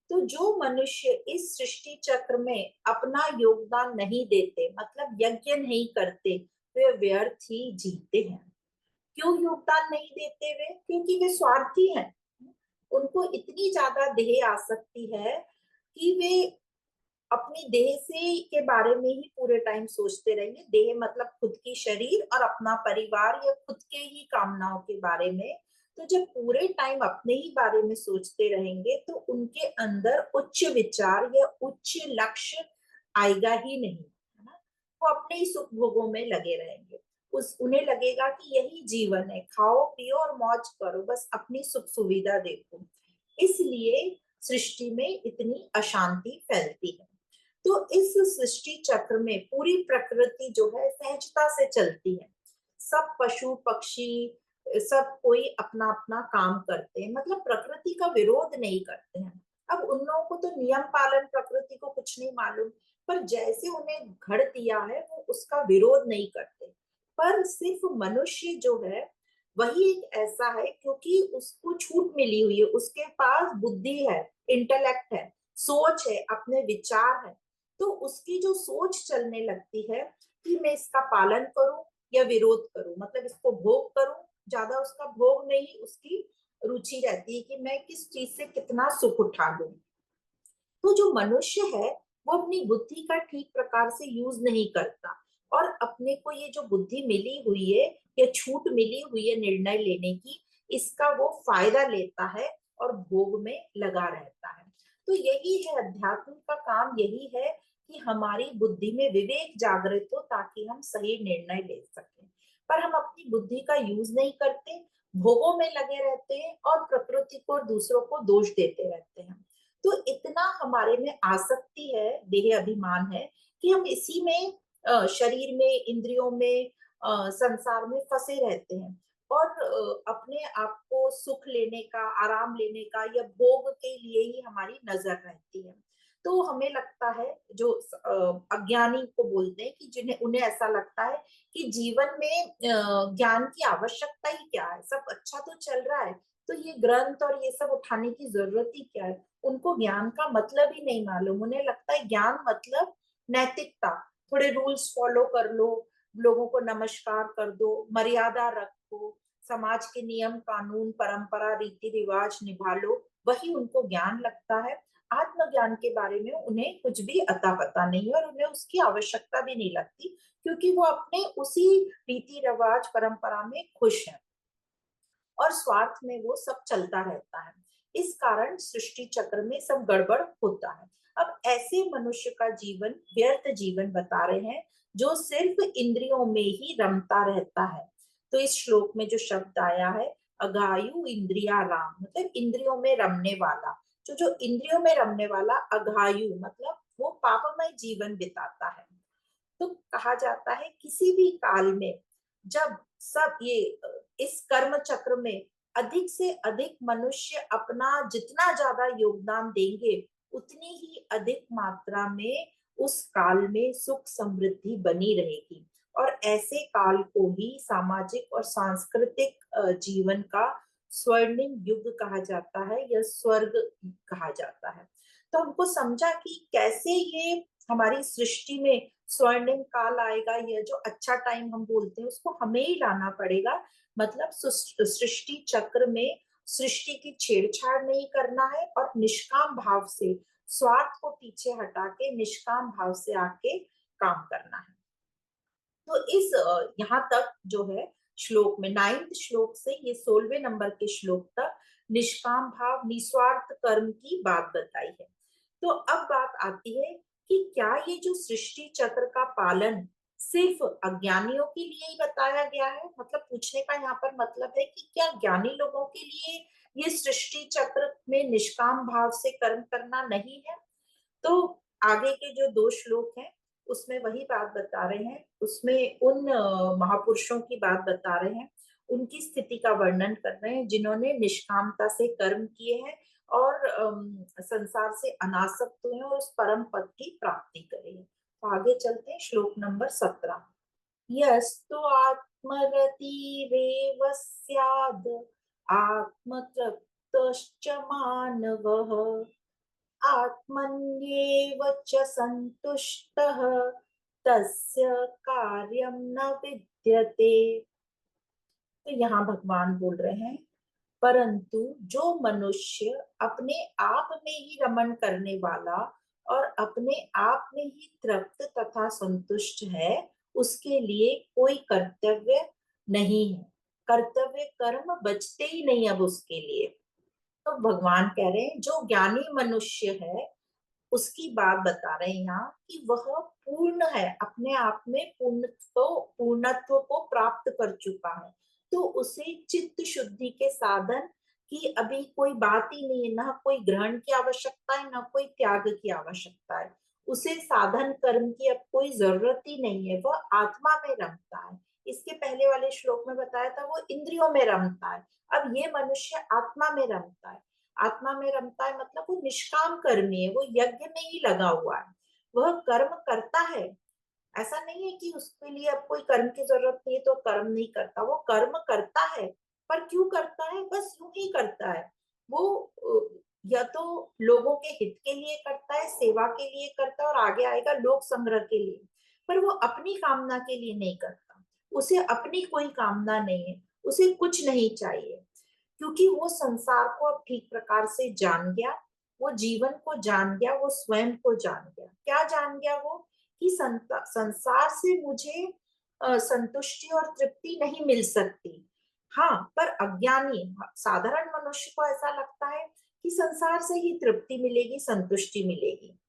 Speaker 1: तो जो मनुष्य इस सृष्टि चक्र में अपना योगदान नहीं देते, मतलब यज्ञ नहीं करते, वे व्यर्थ ही जीते हैं। क्यों योगदान नहीं देते वे? क्योंकि वे स्वार्थी हैं। उनको इतनी ज्यादा देह आसक्ति है कि वे अपनी देह से के बारे में ही पूरे टाइम सोचते रहेंगे। देह मतलब खुद की शरीर और अपना परिवार या खुद के ही कामनाओं के बारे में। तो जब पूरे टाइम अपने ही बारे में सोचते रहेंगे तो उनके अंदर उच्च विचार या उच्च लक्ष्य आएगा ही नहीं, है ना। वो अपने ही सुख भोगों में लगे रहेंगे। उन्हें लगेगा कि यही जीवन है, खाओ पियो और मौज करो, बस अपनी सुख सुविधा देखो। इसलिए सृष्टि में इतनी अशांति फैलती है। तो इस सृष्टि चक्र में पूरी प्रकृति जो है सहजता से चलती है। सब पशु पक्षी, सब कोई अपना अपना काम करते हैं, मतलब प्रकृति का विरोध नहीं करते हैं। अब उन लोगों को तो नियम पालन, प्रकृति को कुछ नहीं मालूम, पर जैसे उन्हें घड़ दिया है वो उसका विरोध नहीं करते। पर सिर्फ मनुष्य जो है वही एक ऐसा है, क्योंकि उसको छूट मिली हुई है, उसके पास बुद्धि है, इंटेलेक्ट है, सोच है, अपने विचार है। तो उसकी जो सोच चलने लगती है कि मैं इसका पालन करूं या विरोध करूं, मतलब इसको भोग करूं, ज्यादा उसका भोग नहीं, उसकी रुचि रहती है कि मैं किस चीज से कितना सुख उठा लूं। तो जो मनुष्य है वो अपनी बुद्धि का ठीक प्रकार से यूज नहीं करता, और अपने को ये जो बुद्धि मिली हुई है या छूट मिली हुई है निर्णय लेने की, इसका वो फायदा लेता है और भोग में लगा रहता है। तो यही है अध्यात्म का काम, यही है कि हमारी बुद्धि में विवेक जागृत हो ताकि हम सही निर्णय ले सकें। पर हम अपनी बुद्धि का यूज नहीं करते, भोगों में लगे रहते हैं और प्रकृति को और दूसरों को दोष देते रहते हैं। तो इतना हमारे में आसक्ति है, देह अभिमान है कि हम इसी में शरीर में, इंद्रियों में, संसार में फंसे रहते हैं और अपने आप को सुख लेने का, आराम लेने का या भोग के लिए ही हमारी नजर रहती है। तो हमें लगता है, जो अज्ञानी को बोलते हैं, कि जिन्हें उन्हें ऐसा लगता है कि जीवन में ज्ञान की आवश्यकता ही क्या है, सब अच्छा तो चल रहा है, तो ये ग्रंथ और ये सब उठाने की जरूरत ही क्या है। उनको ज्ञान का मतलब ही नहीं मालूम। उन्हें लगता है ज्ञान मतलब नैतिकता, थोड़े रूल्स फॉलो कर लो, लोगों को नमस्कार कर दो, मर्यादा रखो, समाज के नियम कानून परंपरा रीति रिवाज निभा लो, वही उनको ज्ञान लगता है। आत्मज्ञान के बारे में उन्हें कुछ भी अता पता नहीं है और उन्हें उसकी आवश्यकता भी नहीं लगती, क्योंकि वो अपने उसी रीति रिवाज परंपरा में खुश है और स्वार्थ में वो सब चलता रहता है। इस कारण सृष्टि चक्र में सब गड़बड़ होता है। अब ऐसे मनुष्य का जीवन व्यर्थ जीवन बता रहे हैं, जो सिर्फ इंद्रियों में ही रमता रहता है। तो इस श्लोक में जो शब्द आया है, अघायु इंद्रिया राम, मतलब इंद्रियों में रमने वाला। जो इंद्रियों में रमने वाला अघायु मतलब वो पापमय जीवन बिताता है। तो कहा जाता है किसी भी काल में जब सब ये इस कर्म चक्र में अधिक से अधिक मनुष्य अपना जितना ज्यादा योगदान देंगे, उतनी ही अधिक मात्रा में उस काल में सुख समृद्धि बनी रहेगी। और ऐसे काल को ही सामाजिक और सांस्कृतिक जीवन का स्वर्णिम युग कहा जाता है या स्वर्ग कहा जाता है। तो हमको समझा कि कैसे ये हमारी सृष्टि में स्वर्णिम काल आएगा, या जो अच्छा टाइम हम बोलते हैं उसको हमें ही लाना पड़ेगा। मतलब सृष्टि चक्र में सृष्टि की छेड़छाड़ नहीं करना है और निष्काम भाव से, स्वार्थ को पीछे हटा के निष्काम भाव से आके काम करना है। तो इस यहाँ तक जो है श्लोक में 9th श्लोक से ये 16वें नंबर के श्लोक तक निष्काम भाव निस्वार्थ कर्म की बात बताई है। तो अब बात आती है कि क्या ये जो सृष्टि चक्र का पालन सिर्फ अज्ञानियों के लिए ही बताया गया है? मतलब पूछने का यहाँ पर मतलब है कि क्या ज्ञानी लोगों के लिए ये सृष्टि चक्र में निष्काम भाव से कर्म करना नहीं है? तो आगे के जो 2 श्लोक हैं उसमें वही बात बता रहे हैं, उसमें उन महापुरुषों की बात बता रहे हैं, उनकी स्थिति का वर्णन कर रहे हैं जिन्होंने निष्कामता से कर्म किए हैं और संसार से अनासक्त हुए हैं और उस परम पद की प्राप्ति करी है। तो आगे चलते हैं, श्लोक नंबर 17। यस्तु आत्मरतिरेव स्याद् आत्मतृप्तश्च मानवः आत्मन्येव च संतुष्टः तस्य कार्यं न विद्यते। तो यहाँ भगवान बोल रहे हैं, परंतु जो मनुष्य अपने आप में ही रमण करने वाला और अपने आप में ही तृप्त तथा संतुष्ट है, उसके लिए कोई कर्तव्य नहीं है। कर्तव्य कर्म बचते ही नहीं अब उसके लिए। तो भगवान कह रहे हैं जो ज्ञानी मनुष्य है उसकी बात बता रहे हैं यहाँ कि वह पूर्ण है, अपने आप में पूर्णत्व को प्राप्त कर चुका है। तो उसे चित्त शुद्धि के साधन की अभी कोई बात ही नहीं है, ना कोई ग्रहण की आवश्यकता है, ना कोई त्याग की आवश्यकता है। उसे साधन कर्म की अब कोई जरूरत ही नहीं है, वह आत्मा में रमता है। इसके पहले वाले श्लोक में बताया था वो इंद्रियों में रमता है, अब ये मनुष्य आत्मा में रमता है। आत्मा में रमता है मतलब वो निष्काम कर्मी है, वो यज्ञ में ही लगा हुआ है, वह कर्म करता है। ऐसा नहीं है कि उसके लिए अब कोई कर्म की जरूरत नहीं है तो कर्म नहीं करता, वो कर्म करता है। पर क्यों करता है? बस यूं ही करता है। वो या तो लोगों के हित के लिए करता है, सेवा के लिए करता है और आगे आएगा लोक संग्रह के लिए, पर वो अपनी कामना के लिए नहीं करता। उसे अपनी कोई कामना नहीं है, उसे कुछ नहीं चाहिए, क्योंकि वो संसार को अब ठीक प्रकार से जान गया, वो जीवन को जान गया, वो स्वयं को जान गया। क्या जान गया वो? कि संसार से मुझे संतुष्टि और तृप्ति नहीं मिल सकती। हाँ, पर अज्ञानी साधारण मनुष्य को ऐसा लगता है कि संसार से ही तृप्ति मिलेगी, संतुष्टि मिलेगी।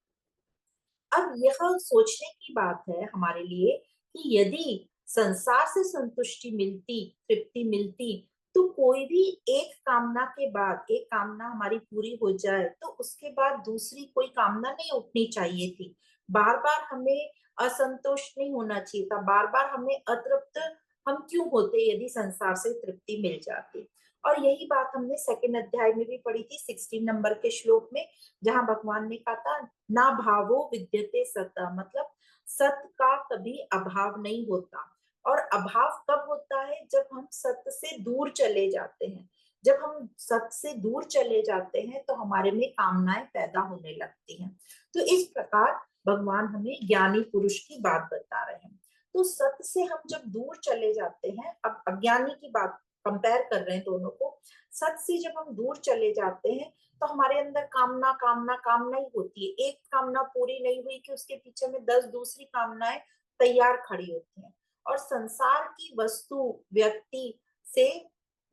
Speaker 1: अब यह सोचने की बात है हमारे लिए कि यदि संसार से संतुष्टि मिलती, तृप्ति मिलती, तो कोई भी एक कामना के बाद, एक कामना हमारी पूरी हो जाए तो उसके बाद दूसरी कोई कामना नहीं उठनी चाहिए थी। बार बार हमें असंतोष नहीं होना चाहिए था, बार बार हमें अतृप्त हम क्यों होते यदि संसार से तृप्ति मिल जाती। और यही बात हमने सेकंड अध्याय में भी पढ़ी थी, 16 नंबर के श्लोक में, जहां भगवान ने कहा था ना भावो विद्यते सत, मतलब सत का कभी अभाव नहीं होता। और अभाव कब होता है? जब हम सत्य से दूर चले जाते हैं। जब हम सत्य से दूर चले जाते हैं तो हमारे में कामनाएं पैदा होने लगती हैं। तो इस प्रकार भगवान हमें ज्ञानी पुरुष की बात बता रहे हैं। तो सत्य से हम जब दूर चले जाते हैं, अब अज्ञानी की बात कंपेयर कर रहे हैं दोनों को, सत्य से जब हम दूर चले जाते हैं तो हमारे अंदर कामना कामना कामना ही होती है। एक कामना पूरी नहीं हुई कि उसके पीछे में 10 दूसरी कामनाएं तैयार खड़ी होती हैं। और संसार की वस्तु व्यक्ति से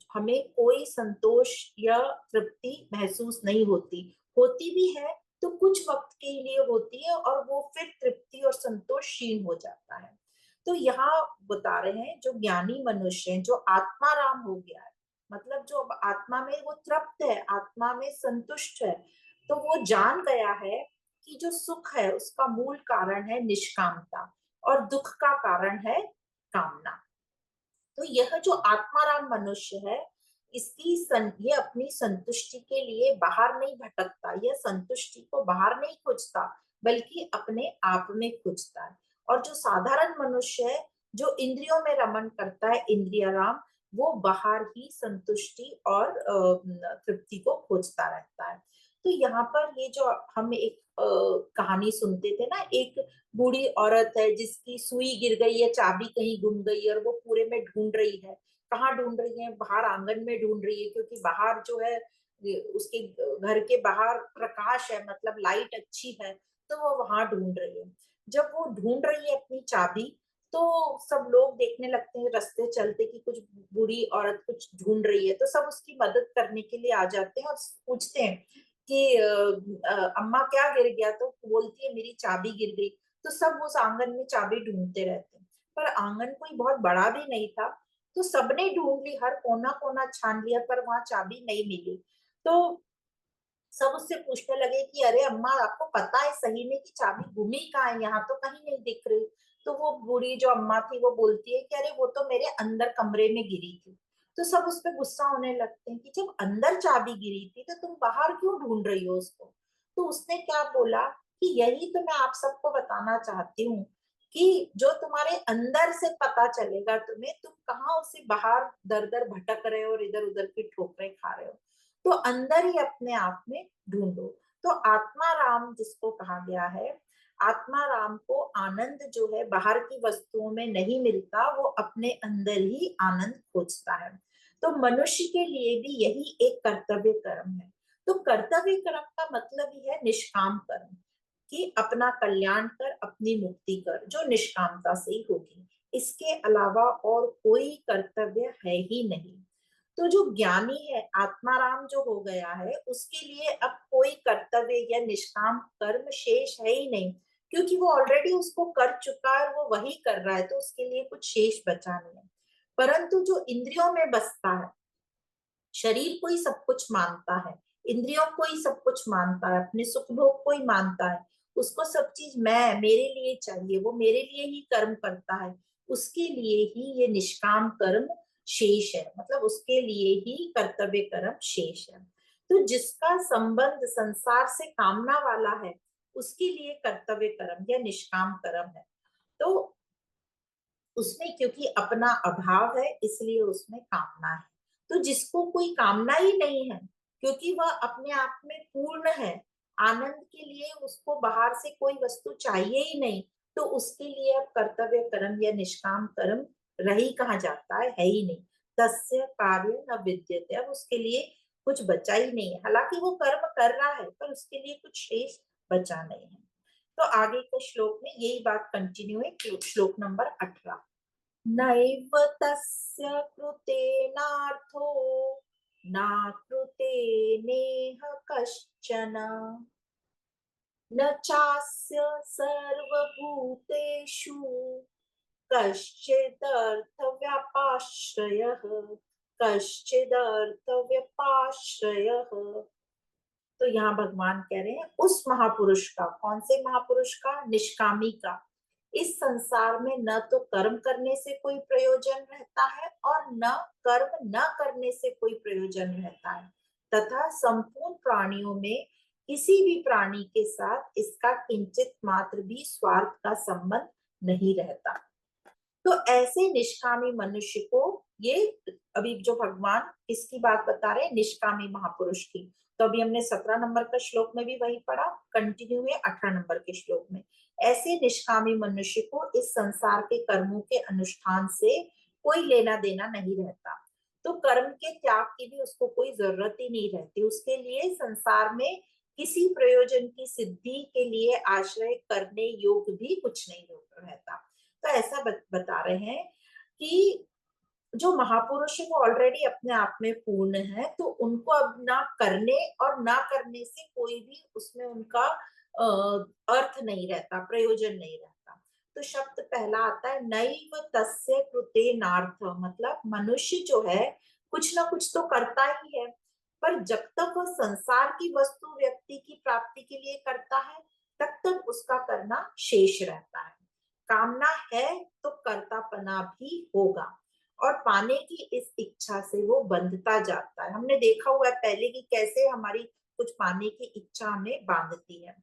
Speaker 1: हमें कोई संतोष या तृप्ति महसूस नहीं होती। होती भी है तो कुछ वक्त के लिए होती है और वो फिर तृप्ति और संतोष क्षीण हो जाता है। तो यहाँ बता रहे हैं जो ज्ञानी मनुष्य है, जो आत्माराम हो गया है, मतलब जो अब आत्मा में वो तृप्त है, आत्मा में संतुष्ट है, तो वो जान गया है कि जो सुख है उसका मूल कारण है निष्कामता और दुख का कारण है कामना। तो यह जो आत्माराम मनुष्य है, ये अपनी संतुष्टि के लिए बाहर नहीं भटकता, यह संतुष्टि को बाहर नहीं खोजता बल्कि अपने आप में खोजता है। और जो साधारण मनुष्य है, जो इंद्रियों में रमन करता है, इंद्रियाराम, वो बाहर ही संतुष्टि और तृप्ति को खोजता रहता है। तो यहाँ पर ये जो हम एक कहानी सुनते थे ना, एक बूढ़ी औरत है जिसकी सुई गिर गई है, चाबी कहीं गुम गई है और वो पूरे में ढूंढ रही है। कहाँ ढूंढ रही है? बाहर आंगन में ढूंढ रही है, क्योंकि बाहर जो है उसके घर के बाहर प्रकाश है, मतलब लाइट अच्छी है, तो वो वहां ढूंढ रही है। जब वो ढूंढ रही है अपनी चाबी, तो सब लोग देखने लगते हैं रास्ते चलते कि कुछ बूढ़ी औरत कुछ ढूंढ रही है, तो सब उसकी मदद करने के लिए आ जाते हैं और पूछते हैं कि अम्मा क्या गिर गया? तो बोलती है मेरी चाबी गिर गई। तो सब उस आंगन में चाबी ढूंढते रहते हैं, पर आंगन कोई बहुत बड़ा भी नहीं था, तो सबने ढूंढ ली, हर कोना कोना छान लिया, पर वहां चाबी नहीं मिली। तो सब उससे पूछने लगे कि अरे अम्मा, आपको पता है सही में कि चाबी गुमी कहाँ है? यहाँ तो कहीं नहीं दिख रही। तो वो बूढ़ी जो अम्मा थी वो बोलती है कि अरे वो तो मेरे अंदर कमरे में गिरी थी। तो सब उस पर गुस्सा होने लगते हैं कि जब अंदर चाबी गिरी थी तो तुम बाहर क्यों ढूंढ रही हो उसको? तो उसने क्या बोला कि यही तो मैं आप सबको बताना चाहती हूँ कि जो तुम्हारे अंदर से पता चलेगा तुम्हें, तुम कहाँ उसे बाहर दर दर भटक रहे हो और इधर उधर की ठोकरें खा रहे हो। तो अंदर ही अपने आप में ढूंढो। तो आत्मा राम जिसको कहा गया है, आत्मा राम को आनंद जो है बाहर की वस्तुओं में नहीं मिलता, वो अपने अंदर ही आनंद खोजता है। तो मनुष्य के लिए भी यही एक कर्तव्य कर्म है। तो कर्तव्य कर्म का मतलब ही है निष्काम कर्म, कि अपना कल्याण कर, अपनी मुक्ति कर, जो निष्कामता से ही होगी। इसके अलावा और कोई कर्तव्य है ही नहीं। तो जो ज्ञानी है, आत्माराम जो हो गया है, उसके लिए अब कोई कर्तव्य या निष्काम कर्म शेष है ही नहीं, क्योंकि वो ऑलरेडी उसको कर चुका है और वो वही कर रहा है, तो उसके लिए कुछ शेष बचा नहीं है। परंतु जो इंद्रियों में बसता है, शरीर को ही सब कुछ मानता है, इंद्रियों को ही सब कुछ मानता है, अपने सुख भोग को ही मानता है, उसको सब चीज मैं, मेरे लिए चाहिए, वो मेरे लिए ही कर्म करता है, उसके लिए ही ये निष्काम कर्म शेष है, मतलब उसके लिए ही कर्तव्य कर्म शेष है। तो जिसका संबंध संसार से कामना वाला है, उसके लिए कर्तव्य कर्म या निष्काम कर्म है। तो उसमें क्योंकि अपना अभाव है इसलिए उसमें कामना है। तो जिसको कोई कामना ही नहीं है, क्योंकि वह अपने आप में पूर्ण है, आनंद के लिए उसको बाहर से कोई वस्तु चाहिए ही नहीं, तो उसके लिए अब कर्तव्य कर्म या निष्काम कर्म रह ही कहाँ जाता है ही नहीं। तस्य कार्य न विद्यते, अब उसके लिए कुछ बचा ही नहीं है। हालांकि वो कर्म कर रहा है पर उसके लिए कुछ शेष बचा नहीं है। तो आगे के श्लोक में यही बात कंटिन्यू है, श्लोक नंबर 18। नैव तस्य कृतेनार्थो नाकृते नेह कश्चन, न चास्य सर्वभूतेषु कश्चिदर्थव्यापाश्रयः कश्चिदर्थव्यपाश्रयः। तो यहाँ भगवान कह रहे हैं उस महापुरुष का, कौन से महापुरुष का? निष्कामी का। इस संसार में न तो कर्म करने से कोई प्रयोजन रहता है और न कर्म न करने से कोई प्रयोजन रहता है, तथा संपूर्ण प्राणियों में किसी भी प्राणी के साथ इसका किंचित मात्र भी स्वार्थ का संबंध नहीं रहता। तो ऐसे निष्कामी मनुष्य को, ये अभी जो भगवान किसकी बात बता रहे हैं? निष्कामी महापुरुष की। तो अभी हमने 17 नंबर का श्लोक में भी वही पढ़ा, कंटिन्यू है 18 नंबर के श्लोक में। ऐसे निष्कामी मनुष्य को इस संसार के कर्मों के अनुष्ठान से कोई लेना देना नहीं रहता। तो कर्म के त्याग की भी उसको कोई जरूरत ही नहीं रहती। उसके लिए संसार में किसी प्रयोजन की सिद्धि के लिए आश्रय करने योग्य भी कुछ नहीं रहता। तो ऐसा बता रहे हैं कि जो महापुरुष है वो ऑलरेडी अपने आप में पूर्ण है, तो उनको अब ना करने और ना करने से कोई भी उसमें उनका अर्थ नहीं रहता, प्रयोजन नहीं रहता। तो शब्द पहला आता है नैव तस्य कृते नार्थ, मतलब मनुष्य जो है कुछ ना कुछ तो करता ही है, पर जब तक वह संसार की वस्तु व्यक्ति की प्राप्ति के लिए करता है तब तक उसका करना शेष रहता है। कामना है तो कर्तापना भी होगा, और पाने की इस इच्छा से वो बंधता जाता है। हमने देखा हुआ है पहले कि कैसे हमारी कुछ पाने की इच्छा हमें बांधती है।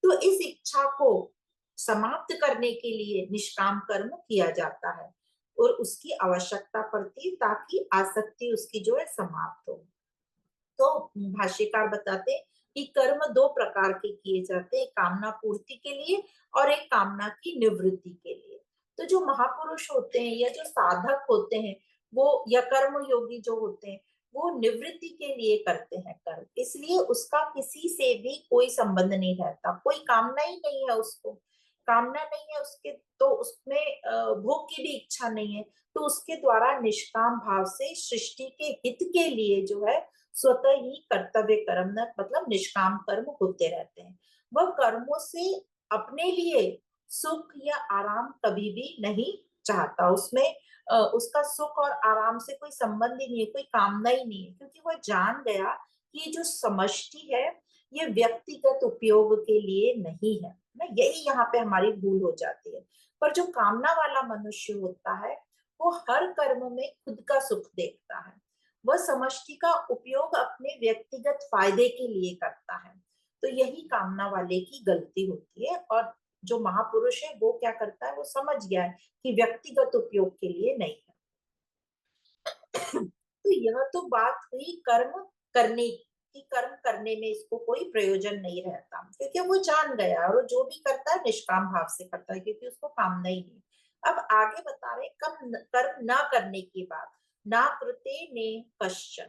Speaker 1: तो इस इच्छा को समाप्त करने के लिए निष्काम कर्म किया जाता है और उसकी आवश्यकता पड़ती है ताकि आसक्ति उसकी जो है समाप्त हो। तो भाष्यकार बताते हैं कि कर्म दो प्रकार के किए जाते हैं, कामना पूर्ति के लिए और एक कामना की निवृत्ति के लिए। तो जो महापुरुष होते हैं या जो साधक होते हैं वो, या कर्म योगी जो होते हैं, वो निवृत्ति के लिए करते हैं कर्म, इसलिए उसका किसी से भी कोई संबंध नहीं रहता, कोई कामना ही नहीं है उसको, कामना नहीं है उसके, तो उसमें भोग की भी इच्छा नहीं है, तो उसके द्वारा निष्काम भाव से सृष्टि के हित के लिए जो है स्वतः ही कर्तव्य कर्म, मतलब निष्काम कर्म होते रहते हैं। वह कर्मों से अपने लिए सुख या आराम कभी भी नहीं चाहता, उसमें उसका सुख और आराम से कोई संबंध ही नहीं है, कोई कामना ही नहीं है, क्योंकि वह जान गया कि ये जो समष्टि है ये व्यक्तिगत उपयोग के लिए नहीं है ना। यही यहाँ पे हमारी भूल हो जाती है। पर जो कामना वाला मनुष्य होता है वो हर कर्म में खुद का सुख देखता है, वह समष्टि का उपयोग अपने व्यक्तिगत फायदे के लिए करता है। तो यही कामना वाले की गलती होती है, और जो महापुरुष है वो क्या करता है, वो समझ गया है कि व्यक्तिगत उपयोग के लिए नहीं है। तो यह तो बात हुई कर्म करने की, कर्म करने में इसको कोई प्रयोजन नहीं रहता, क्योंकि वो जान गया और जो भी करता है निष्काम भाव से करता है, क्योंकि उसको कामना ही नहीं। अब आगे बता रहे कर्म न करने की बात, ना कृते ने कश्चन,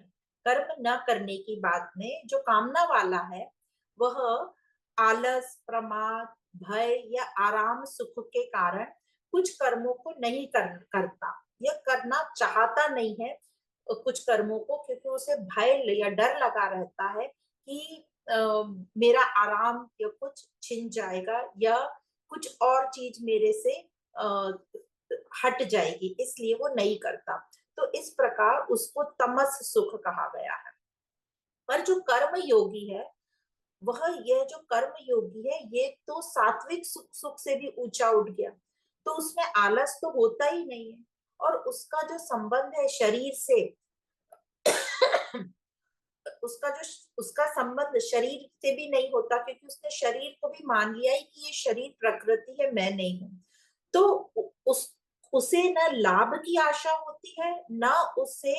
Speaker 1: कर्म न करने की बात में जो कामना वाला है वह आलस, प्रमाद, भय या आराम सुख के कारण कुछ कर्मों को नहीं करता, यह करना चाहता नहीं है कुछ कर्मों को, क्योंकि उसे भय या डर लगा रहता है कि मेरा आराम या कुछ छिन जाएगा या कुछ और चीज मेरे से हट जाएगी, इसलिए वो नहीं करता। तो इस प्रकार उसको तमस सुख कहा गया है। पर जो कर्म योगी है, वह, यह जो कर्म योगी है ये तो सात्विक सुख से भी ऊंचा उठ गया, तो उसमें आलस तो होता ही नहीं है, और उसका जो संबंध है शरीर से, उसका संबंध शरीर से भी नहीं होता, क्योंकि उसने शरीर को भी मान लिया है कि ये शरीर प्रकृति है, मैं नहीं हूं। तो उसे न लाभ की आशा होती है न उसे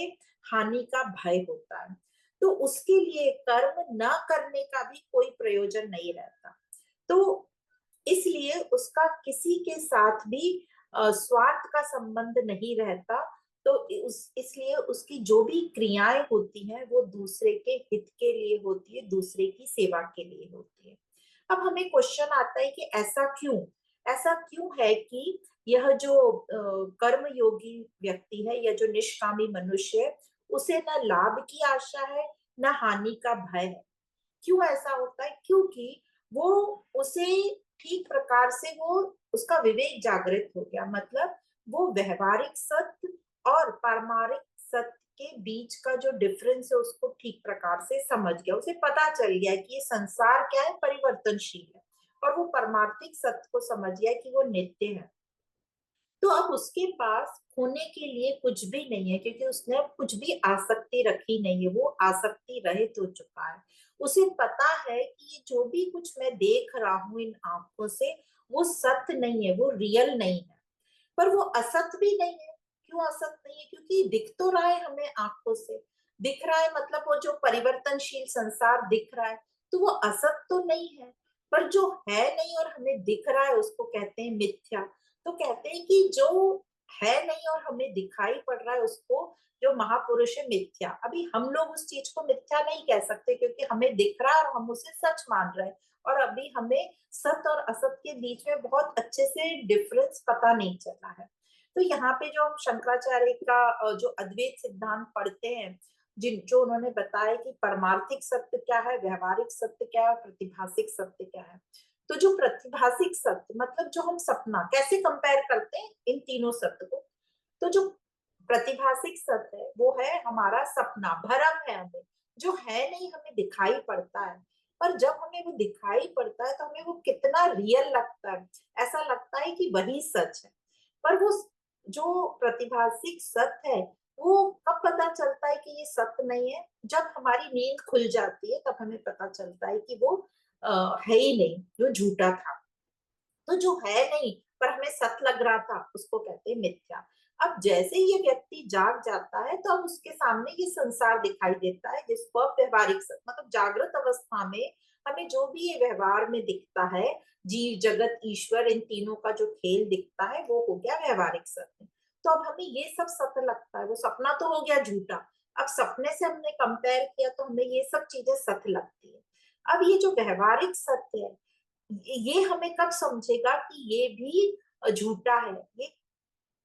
Speaker 1: हानि का भय होता है, तो उसके लिए कर्म न करने का भी कोई प्रयोजन नहीं रहता। तो इसलिए उसका किसी के साथ भी स्वार्थ का संबंध नहीं रहता। तो इसलिए उसकी जो भी क्रियाएं होती हैं वो दूसरे के हित के लिए होती है, दूसरे की सेवा के लिए होती है। अब हमें क्वेश्चन आता है कि ऐसा क्यों है कि यह जो कर्म योगी व्यक्ति है या जो निष्कामी मनुष्य है उसे न लाभ की आशा है न हानि का भय है। क्यों ऐसा होता है? क्योंकि वो उसे ठीक प्रकार से वो उसका विवेक जागृत हो गया, मतलब वो व्यवहारिक सत्य और पारमारिक सत्य के बीच का जो डिफरेंस है उसको ठीक प्रकार से समझ गया, उसे पता चल गया कि ये संसार क्या है, परिवर्तनशील है, और वो परमार्थिक सत्य को समझ गया कि वो नित्य है। तो अब उसके पास खोने के लिए कुछ भी नहीं है, क्योंकि उसने अब कुछ भी आसक्ति रखी नहीं है, वो आसक्ति रहित हो चुका है। उसे पता है कि ये जो भी कुछ मैं देख रहा हूं इन आंखों से, वो सत्य नहीं है, वो रियल नहीं है। पर वो असत भी नहीं है। क्यों असत नहीं है? क्योंकि दिख तो रहा है हमें आंखों से, दिख रहा है, मतलब वो जो परिवर्तनशील संसार दिख रहा है, तो वो असत तो नहीं है। पर जो है नहीं और हमें दिख रहा है उसको कहते हैं मिथ्या। तो कहते हैं कि जो है नहीं और हमें दिखाई पड़ रहा है उसको, जो महापुरुष है, मिथ्या। अभी हम लोग उस चीज को मिथ्या नहीं कह सकते, क्योंकि हमें दिख रहा है और हम उसे सच मान रहे हैं, और अभी हमें सत्य और असत के बीच में बहुत अच्छे से डिफरेंस पता नहीं चला है। तो यहाँ पे जो हम शंकराचार्य का जो अद्वैत सिद्धांत पढ़ते हैं, जिन जो उन्होंने बताया कि परमार्थिक सत्य क्या है, व्यवहारिक सत्य क्या है, प्रतिभासिक सत्य क्या है। तो जो प्रतिभासिक सत्य, मतलब जो हम सपना कैसे कंपेयर करते हैं इन तीनों सत्य को, तो जो प्रतिभासिक सत्य है वो है हमारा सपना, भरम है हमें, जो है नहीं, हमें दिखाई पड़ता है। पर जब हमें वो दिखाई पड़ता है तो हमें वो कितना रियल लगता है, ऐसा लगता है कि वही सच है। पर वो जो प्रतिभासिक सत्य है, वो कब पता चलता है कि ये सत्य नहीं है? जब हमारी नींद खुल जाती है तब हमें पता चलता है कि वो है ही नहीं, जो झूठा था। तो जो है नहीं पर हमें सत्य लग रहा था, उसको कहते हैं मिथ्या। अब जैसे ही ये व्यक्ति जाग जाता है तो अब उसके सामने ये संसार दिखाई देता है, जिसको अब व्यवहारिक सत्य, मतलब जागृत अवस्था में हमें जो भी ये व्यवहार में दिखता है, जीव जगत ईश्वर, इन तीनों का जो खेल दिखता है, वो हो गया व्यवहारिक सत्य। तो अब हमें ये सब सत्य लगता है, वो सपना तो हो गया झूठा। अब सपने से हमने कंपेयर किया तो हमें ये सब चीजें सत्य लगती है। अब ये जो व्यवहारिक सत्य है, ये हमें कब समझेगा कि ये भी झूठा है? ये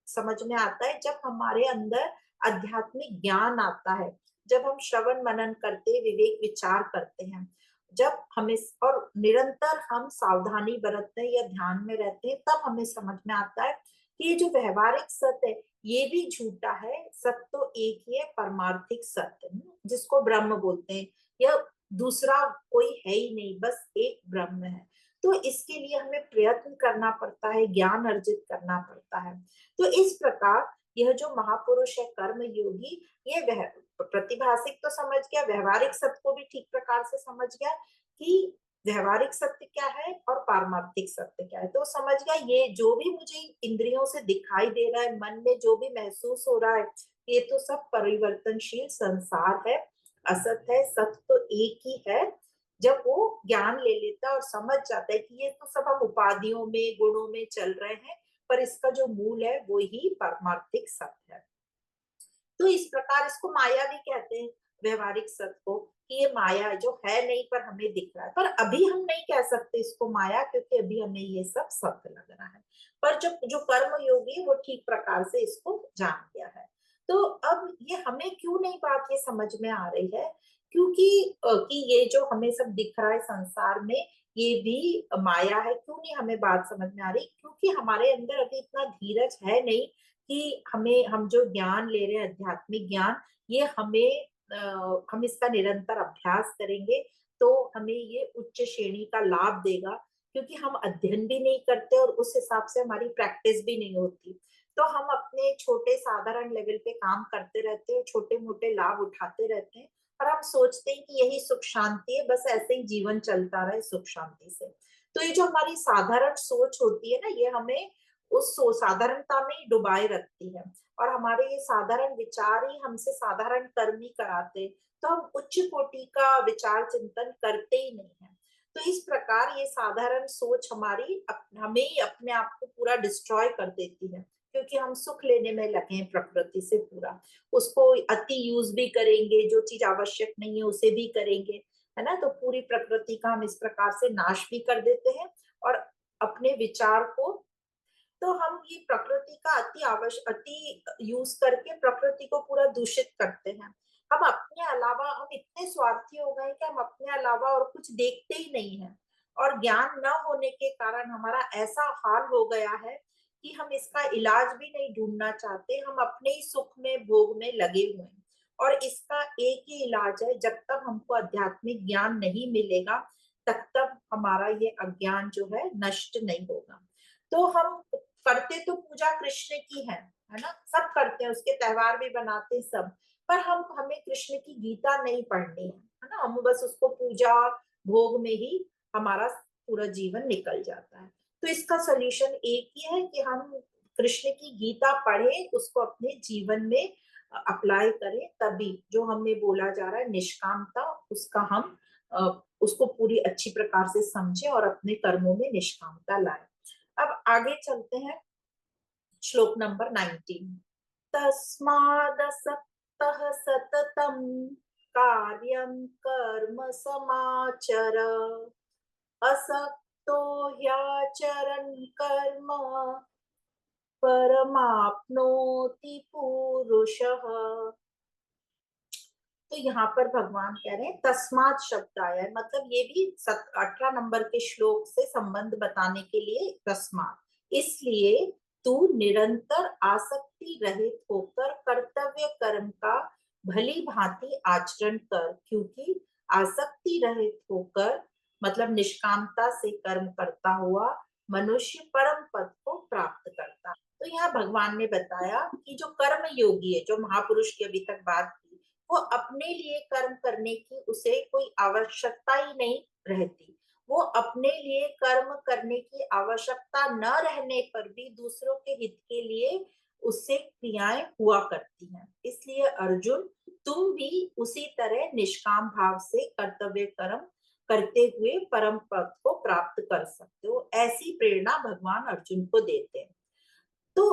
Speaker 1: समझ में आता है जब हमारे अंदर आध्यात्मिक ज्ञान आता है, जब हम श्रवण मनन करते, विवेक विचार करते हैं, जब हमें और निरंतर हम सावधानी बरतते हैं या ध्यान में रहते हैं, तब हमें समझ में आता है कि ये जो व्यवहारिक सत्य है ये भी झूठा है। सत्य तो एक ही है, परमार्थिक सत्य, जिसको ब्रह्म बोलते हैं। यह दूसरा कोई है ही नहीं, बस एक ब्रह्म है। तो इसके लिए हमें प्रयत्न करना पड़ता है, ज्ञान अर्जित करना पड़ता है। तो इस प्रकार यह जो महापुरुष है कर्म योगी, ये प्रतिभासिक तो समझ गया, व्यवहारिक सत्य को भी ठीक प्रकार से समझ गया कि व्यवहारिक सत्य क्या है और पारमार्थिक सत्य क्या है। तो समझ गया ये जो भी मुझे इंद्रियों से दिखाई दे रहा है, मन में जो भी महसूस हो रहा है, ये तो सब परिवर्तनशील संसार है, असत है। सत्य तो एक ही है। जब वो ज्ञान ले लेता है और समझ जाता है कि ये तो सब हम उपाधियों में, गुणों में चल रहे हैं, पर इसका जो मूल है वो ही परमार्थिक सत्य है। तो इस प्रकार इसको माया भी कहते हैं, व्यवहारिक सत्य को, कि ये माया है जो है नहीं पर हमें दिख रहा है। पर अभी हम नहीं कह सकते इसको माया, क्योंकि अभी हमें ये सब सत्य लग रहा है। पर जो जो कर्म योगी वो ठीक प्रकार से इसको जान गया है। तो अब ये हमें क्यों नहीं बात ये समझ में आ रही है? क्योंकि कि ये जो हमें सब दिख रहा है संसार में, ये भी माया है। क्यों नहीं हमें बात समझ में आ रही? क्योंकि हमारे अंदर अभी इतना धीरज है नहीं कि हम जो ज्ञान ले रहे हैं, आध्यात्मिक ज्ञान, ये हम इसका निरंतर अभ्यास करेंगे तो हमें ये उच्च श्रेणी का लाभ देगा। क्योंकि हम अध्ययन भी नहीं करते और उस हिसाब से हमारी प्रैक्टिस भी नहीं होती, तो हम अपने छोटे साधारण लेवल पे काम करते रहते हैं, छोटे मोटे लाभ उठाते रहते हैं, और हम सोचते हैं कि यही सुख शांति है, बस ऐसे ही जीवन चलता रहे सुख शांति से। तो ये जो हमारी साधारण सोच होती है ना, ये हमें उस साधारणता में ही डुबाए रखती है, और हमारे ये साधारण विचार ही हमसे साधारण कर्म ही कराते, तो हम उच्च कोटि का विचार चिंतन करते ही नहीं है। तो इस प्रकार ये साधारण सोच हमारी हमें ही अपने आप को पूरा डिस्ट्रॉय कर देती है, क्योंकि हम सुख लेने में लगे हैं प्रकृति से पूरा, उसको अति यूज भी करेंगे, जो चीज आवश्यक नहीं है उसे भी करेंगे, है ना। तो पूरी प्रकृति का हम इस प्रकार से नाश भी कर देते हैं, और अपने विचार को, तो हम ये प्रकृति का अति यूज करके प्रकृति को पूरा दूषित करते हैं। हम अपने अलावा, हम इतने स्वार्थी हो गए कि हम अपने अलावा और कुछ देखते ही नहीं है, और ज्ञान न होने के कारण हमारा ऐसा हाल हो गया है कि हम इसका इलाज भी नहीं ढूंढना चाहते, हम अपने ही सुख में, भोग में लगे हुए हैं। और इसका एक ही इलाज है, जब तक हमको आध्यात्मिक ज्ञान नहीं मिलेगा तब तक हमारा ये अज्ञान जो है नष्ट नहीं होगा। तो हम करते तो पूजा कृष्ण की है ना, सब करते हैं, उसके त्योहार भी बनाते हैं सब, पर हमें कृष्ण की गीता नहीं पढ़नी है ना, हम बस उसको पूजा भोग में ही हमारा पूरा जीवन निकल जाता है। तो इसका सोल्यूशन एक ही है कि हम कृष्ण की गीता पढ़ें, उसको अपने जीवन में अप्लाई करें, तभी जो हमें बोला जा रहा है निष्कामता, उसका हम उसको पूरी अच्छी प्रकार से समझें और अपने कर्मों में निष्कामता लाएं। अब आगे चलते हैं, श्लोक नंबर 19। तस्मादसक्तः सततं कार्यं कर्म समाचर, असक्तो ह्याचरन् कर्म परमाप्नोति पुरुषः। तो यहाँ पर भगवान कह रहे हैं तस्मात शब्द आया है, मतलब ये भी 18 नंबर के श्लोक से संबंध बताने के लिए तस्मात, इसलिए तू निरंतर आसक्ति रहित होकर कर्तव्य कर्म का भली भांति आचरण कर, क्योंकि आसक्ति रहित होकर मतलब निष्कामता से कर्म करता हुआ मनुष्य परम पद को प्राप्त करता है। तो यहाँ भगवान ने बताया कि जो कर्म योगी है, जो महापुरुष की अभी तक बात की, वो अपने लिए कर्म करने की उसे कोई आवश्यकता ही नहीं रहती। वो अपने लिए कर्म करने की आवश्यकता न रहने पर भी दूसरों के हित के लिए उससे क्रियाएं हुआ करती हैं। इसलिए अर्जुन, तुम भी उसी तरह निष्काम भाव से कर्तव्य कर्म करते हुए परम पद को प्राप्त कर सकते हो, ऐसी प्रेरणा भगवान अर्जुन को देते हैं। तो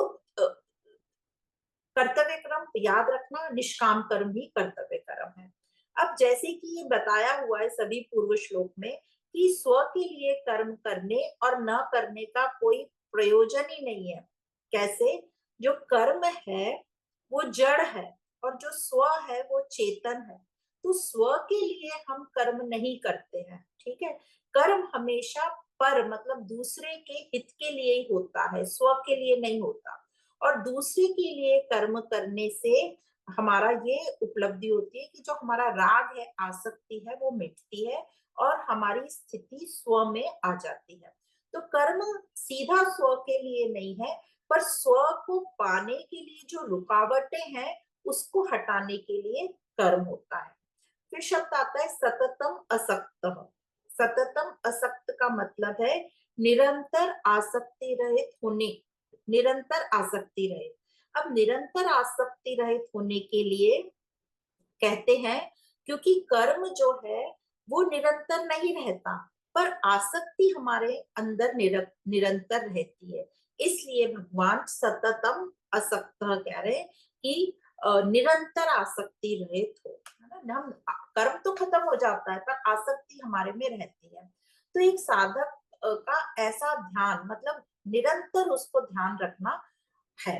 Speaker 1: कर्तव्य कर्म याद रखना, निष्काम कर्म ही कर्तव्य कर्म है। अब जैसे कि ये बताया हुआ है सभी पूर्व श्लोक में कि स्व के लिए कर्म करने और न करने का कोई प्रयोजन ही नहीं है। कैसे? जो कर्म है वो जड़ है और जो स्व है वो चेतन है। तो स्व के लिए हम कर्म नहीं करते हैं, ठीक है। कर्म हमेशा पर मतलब दूसरे के हित के लिए ही होता है, स्व के लिए नहीं होता। और दूसरे के लिए कर्म करने से हमारा ये उपलब्धि होती है कि जो हमारा राग है, आसक्ति है, वो मिटती है और हमारी स्थिति स्व में आ जाती है। तो कर्म सीधा स्व के लिए नहीं है, पर स्व को पाने के लिए जो रुकावटें हैं उसको हटाने के लिए कर्म होता है। फिर शब्द आता है सततम असक्त। सततम असक्त का मतलब है निरंतर आसक्ति रहित होने, निरंतर आसक्ति रहित। अब निरंतर आसक्ति रहित होने के लिए कहते हैं, क्योंकि कर्म जो है वो निरंतर नहीं रहता, पर आसक्ति हमारे अंदर निरंतर रहती है। इसलिए भगवान सततम असक्त कह रहे हैं कि निरंतर आसक्ति रहित हो, है ना। हम कर्म तो खत्म हो जाता है पर आसक्ति हमारे में रहती है। तो एक साधक का ऐसा ध्यान मतलब निरंतर उसको ध्यान रखना है।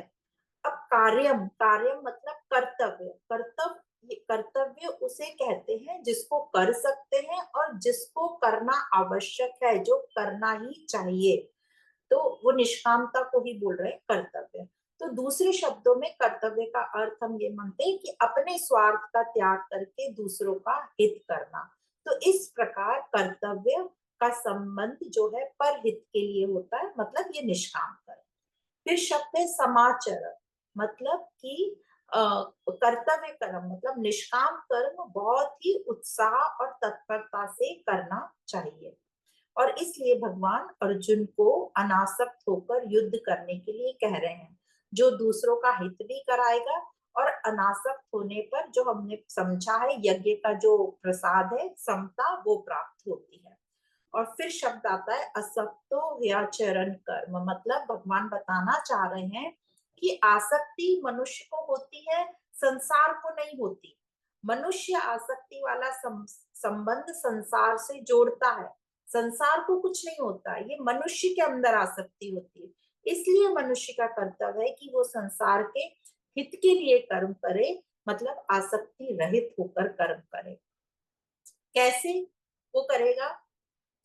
Speaker 1: अब कार्यम, कार्यम मतलब कर्तव्य। कर्तव्य उसे कहते हैं जिसको कर सकते हैं और जिसको करना आवश्यक है, जो करना ही चाहिए, तो वो निष्कामता को ही बोल रहे हैं कर्तव्य। तो दूसरे शब्दों में कर्तव्य का अर्थ हम ये मानते हैं कि अपने स्वार्थ का त्याग करके दूसरों का हित करना। तो इस प्रकार कर्तव्य का संबंध जो है परहित के लिए होता है, मतलब ये निष्काम कर्म। फिर शब्द है समाचर, मतलब कि कर्तव्य कर्म मतलब निष्काम कर्म बहुत ही उत्साह और तत्परता से करना चाहिए। और इसलिए भगवान अर्जुन को अनासक्त होकर युद्ध करने के लिए कह रहे हैं, जो दूसरों का हित भी कराएगा और अनासक्त होने पर जो हमने समझा है यज्ञ का जो प्रसाद है, समता, वो प्राप्त होती है। और फिर शब्द आता है असक्तो व्याचरण कर्म, मतलब भगवान बताना चाह रहे हैं कि आसक्ति मनुष्य को होती है, संसार को नहीं होती। मनुष्य आसक्ति वाला संबंध संसार से जोड़ता है, संसार को कुछ नहीं होता, ये मनुष्य के अंदर आसक्ति होती है। इसलिए मनुष्य का कर्तव्य है कि वो संसार के हित के लिए कर्म करे, मतलब आसक्ति रहित होकर कर्म करे। कैसे वो करेगा?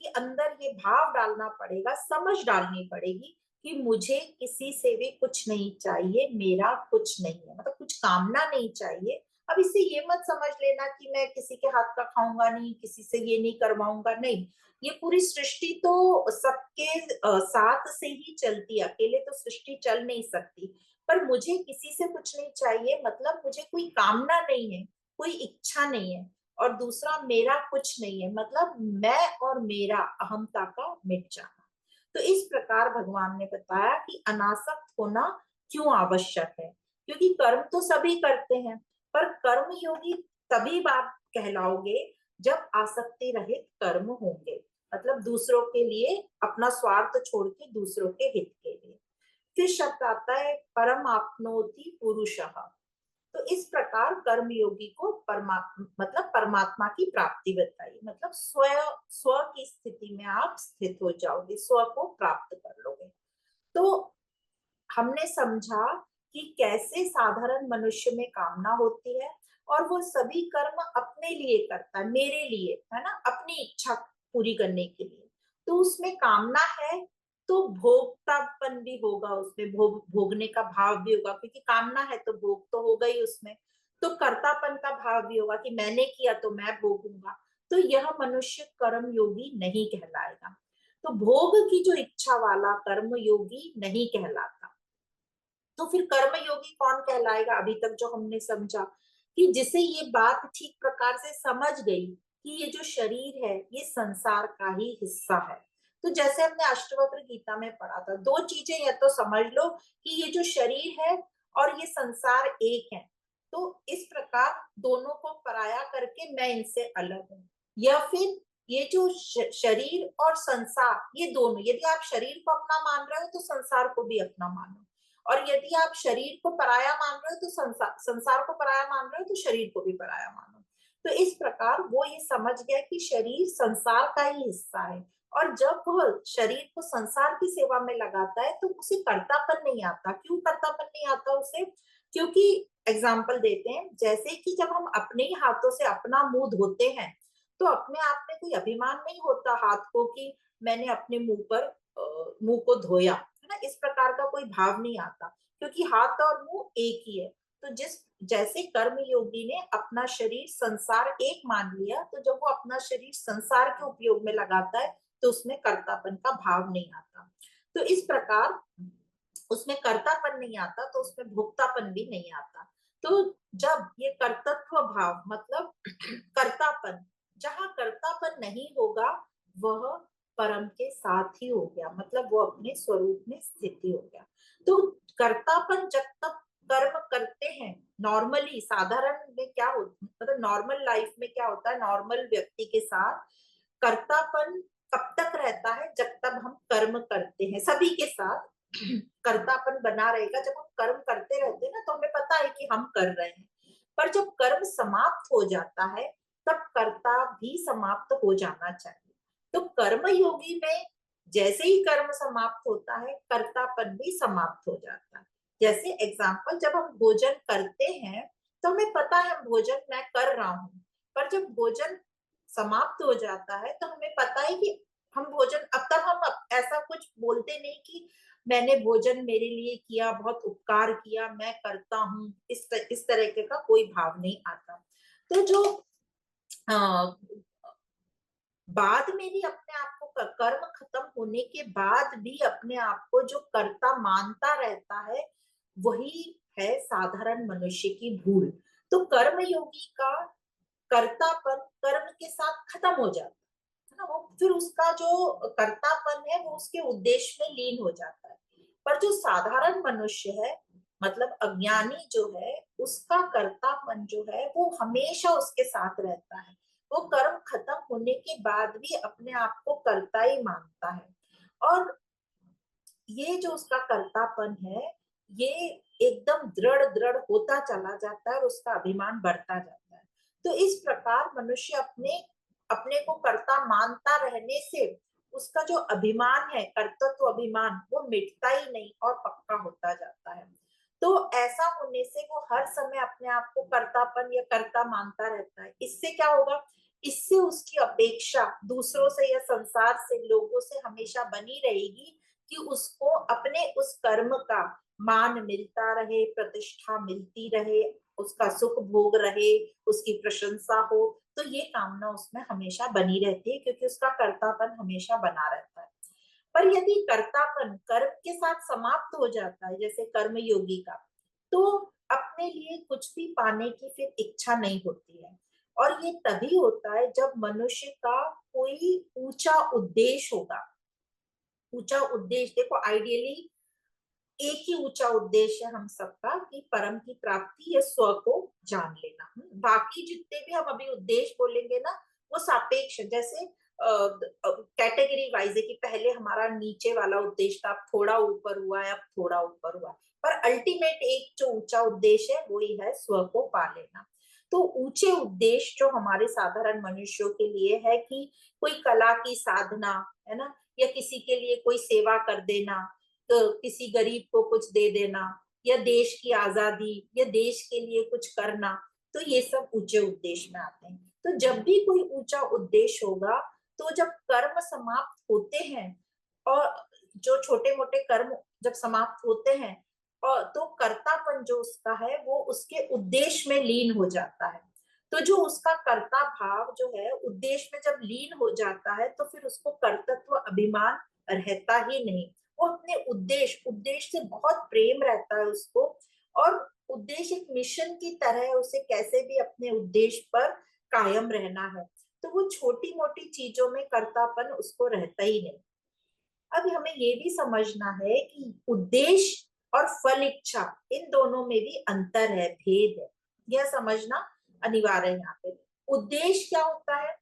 Speaker 1: कि अंदर ये भाव डालना पड़ेगा, समझ डालनी पड़ेगी कि मुझे किसी से भी कुछ नहीं चाहिए, मेरा कुछ नहीं है, मतलब कुछ कामना नहीं चाहिए, अब इससे ये मत समझ लेना कि मैं किसी के हाथ का खाऊंगा नहीं, किसी से ये नहीं करवाऊंगा, नहीं। ये पूरी सृष्टि तो सबके साथ से ही चलती है, अकेले तो सृष्टि चल नहीं सकती। पर मुझे किसी से कुछ नहीं चाहिए, मतलब मुझे कोई कामना नहीं है, कोई इच्छा नहीं है। और दूसरा, मेरा कुछ नहीं है, मतलब मैं और मेरा, अहंता का मिट जाना। तो इस प्रकार भगवान ने बताया कि अनासक्त होना क्यों आवश्यक है। क्योंकि कर्म तो सभी करते हैं, पर कर्म योगी तभी आप कहलाओगे जब आसक्ति रहित कर्म होंगे, मतलब दूसरों के लिए, अपना स्वार्थ छोड़ के दूसरों के हित के लिए। फिर शब्द आता है परम आपनोति पुरुषः। तो इस प्रकार कर्म योगी को मतलब परमात्मा की प्राप्ति बताई, मतलब स्व स्व की स्थिति में आप स्थित हो जाओगे, स्व को प्राप्त कर लोगे। तो हमने समझा कि कैसे साधारण मनुष्य में कामना होती है, और वो सभी कर्म अपने लिए करता है, मेरे लिए, है ना, अपनी इच्छा पूरी करने के लिए। तो उसमें कामना है, तो भोक्तापन भी होगा उसमें, भोगने का भाव भी होगा, क्योंकि कामना है तो भोग तो होगा ही उसमें। तो कर्तापन का भाव भी होगा कि मैंने किया तो मैं भोगूंगा। तो यह मनुष्य कर्म योगी नहीं कहलाएगा। तो भोग की जो इच्छा वाला कर्म योगी नहीं कहलाता। तो फिर कर्म योगी कौन कहलाएगा? अभी तक जो हमने समझा कि जिसे ये बात ठीक प्रकार से समझ गई कि ये जो शरीर है ये संसार का ही हिस्सा है। तो जैसे हमने अष्टवक्र गीता में पढ़ा था, दो चीजें या तो समझ लो कि ये जो शरीर है और ये संसार एक है। तो इस प्रकार दोनों को पराया करके मैं इनसे अलग हूं, या फिर ये जो शरीर और संसार, ये दोनों, यदि आप शरीर को अपना मान रहे हो तो संसार को भी अपना मानो, और यदि आप शरीर को पराया मान रहे हो तो संसार को पराया मान रहे हो तो शरीर को भी पराया मानो। तो इस प्रकार वो ये समझ गया कि शरीर संसार का ही हिस्सा है, और जब वह शरीर को संसार की सेवा में लगाता है तो उसे कर्तापन नहीं आता। क्यों कर्तापन नहीं आता उसे? क्योंकि एग्जाम्पल देते हैं, जैसे कि जब हम अपने ही हाथों से अपना मुंह धोते हैं, तो अपने आप में कोई अभिमान नहीं होता हाथ को कि मैंने अपने मुंह को धोया, है ना, इस प्रकार का कोई भाव नहीं आता, क्योंकि हाथ और मुंह एक ही है। तो जिस जैसे कर्म योगी ने अपना शरीर संसार एक मान लिया, तो जब वो अपना शरीर संसार के उपयोग में लगाता है तो उसमें कर्तापन का भाव नहीं आता। तो इस प्रकार उसमें कर्तापन नहीं आता, तो उसमें भोक्तापन भी नहीं आता। तो जब ये कर्तृत्व भाव, मतलब कर्तापन, जहां कर्तापन नहीं होगा वह परम के साथ ही हो गया, मतलब वो अपने स्वरूप में स्थित ही हो गया। तो कर्तापन जब तक कर्म करते हैं, नॉर्मली साधारण में क्या होता, मतलब नॉर्मल लाइफ में क्या होता है, नॉर्मल व्यक्ति के साथ कर्तापन कब तक रहता है? जब तक हम कर्म करते हैं, सभी के साथ कर्तापन बना रहेगा। जब हम कर्म करते रहते हैं ना, तो हमें पता है कि हम कर रहे हैं। पर जब कर्म समाप्त हो जाता है, तब कर्ता भी समाप्त हो जाना चाहिए। तो कर्म योगी में जैसे ही कर्म समाप्त होता है, कर्तापन भी समाप्त हो जाता है। जैसे एग्जाम्पल, जब हम भोजन करते हैं तो हमें पता है भोजन मैं कर रहा हूँ, पर जब भोजन समाप्त हो जाता है तो हमें पता है कि हम भोजन, अब तक हम ऐसा कुछ बोलते नहीं कि मैंने भोजन मेरे लिए किया, बहुत उपकार किया, मैं करता हूँ, इस तरह का कोई भाव नहीं आता। तो जो बाद में भी अपने आप को कर्म खत्म होने के बाद भी अपने आप को जो कर्ता मानता रहता है, वही है साधारण मनुष्य की भूल। तो कर्म योगी का कर्तापन कर्म के साथ खत्म हो जाता है ना, वो फिर उसका जो कर्तापन है वो उसके उद्देश्य में लीन हो जाता है। पर जो साधारण मनुष्य है, मतलब अज्ञानी जो है, उसका कर्तापन जो है वो हमेशा उसके साथ रहता है। वो कर्म खत्म होने के बाद भी अपने आप को कर्ता ही मानता है, और ये जो उसका कर्तापन है, ये एकदम दृढ़ दृढ़ होता चला जाता है और उसका अभिमान बढ़ता जाता है। तो इस प्रकार मनुष्य अपने अपने को कर्ता मानता रहने से उसका जो अभिमान है, कर्तृत्व अभिमान, वो मिटता ही नहीं और पक्का होता जाता है। तो ऐसा होने से वो हर समय अपने आप को कर्तापन या कर्ता मानता रहता है। इससे क्या होगा? इससे उसकी अपेक्षा दूसरों से या संसार से, लोगों से हमेशा बनी रहेगी कि उसको अपने उस कर्म का मान मिलता रहे, प्रतिष्ठा मिलती रहे, उसका सुख भोग रहे, उसकी प्रशंसा हो, तो ये कामना उसमें हमेशा बनी रहती है, क्योंकि उसका कर्तापन हमेशा बना रहता है। पर यदि कर्तापन कर्म के साथ समाप्त हो जाता है, जैसे कर्म योगी का, तो अपने लिए कुछ भी पाने की फिर इच्छा नहीं होती है। और ये तभी होता है जब मनुष्य का कोई ऊंचा उद्देश्य होगा। ऊंचा उद्देश्य देखो, आइडियली एक ही ऊंचा उद्देश्य है हम सबका, कि परम की प्राप्ति या स्व को जान लेना। बाकी जितने भी हम अभी उद्देश्य बोलेंगे ना, वो सापेक्ष है। जैसे कैटेगरी वाइज है कि पहले हमारा नीचे वाला उद्देश्य था, अब थोड़ा ऊपर हुआ है, अब थोड़ा ऊपर हुआ है, पर अल्टीमेट एक जो ऊंचा उद्देश्य है वही है स्व को पा लेना। तो ऊंचे उद्देश्य जो हमारे साधारण मनुष्यों के लिए है कि कोई कला की साधना, है ना, या किसी के लिए कोई सेवा कर देना, तो किसी गरीब को कुछ दे देना, या देश की आजादी या देश के लिए कुछ करना, तो ये सब ऊंचे उद्देश्य में आते हैं। तो जब भी कोई ऊंचा उद्देश्य होगा, तो जब कर्म समाप्त होते हैं, और जो छोटे मोटे कर्म जब समाप्त होते हैं, और तो कर्तापन जो उसका है वो उसके उद्देश्य में लीन हो जाता है। तो जो उसका कर्ता भाव जो है उद्देश्य में जब लीन हो जाता है, तो फिर उसको कर्तृत्व अभिमान रहता ही नहीं। वो अपने उद्देश्य उद्देश्य से बहुत प्रेम रहता है उसको, और उद्देश्य एक मिशन की तरह है, उसे कैसे भी अपने उद्देश्य पर कायम रहना है। तो वो छोटी मोटी चीजों में कर्तापन उसको रहता ही नहीं। अब हमें ये भी समझना है कि उद्देश्य और फल इच्छा, इन दोनों में भी अंतर है, भेद है। यह समझना अनिवार्य है यहाँ पे। उद्देश्य क्या होता है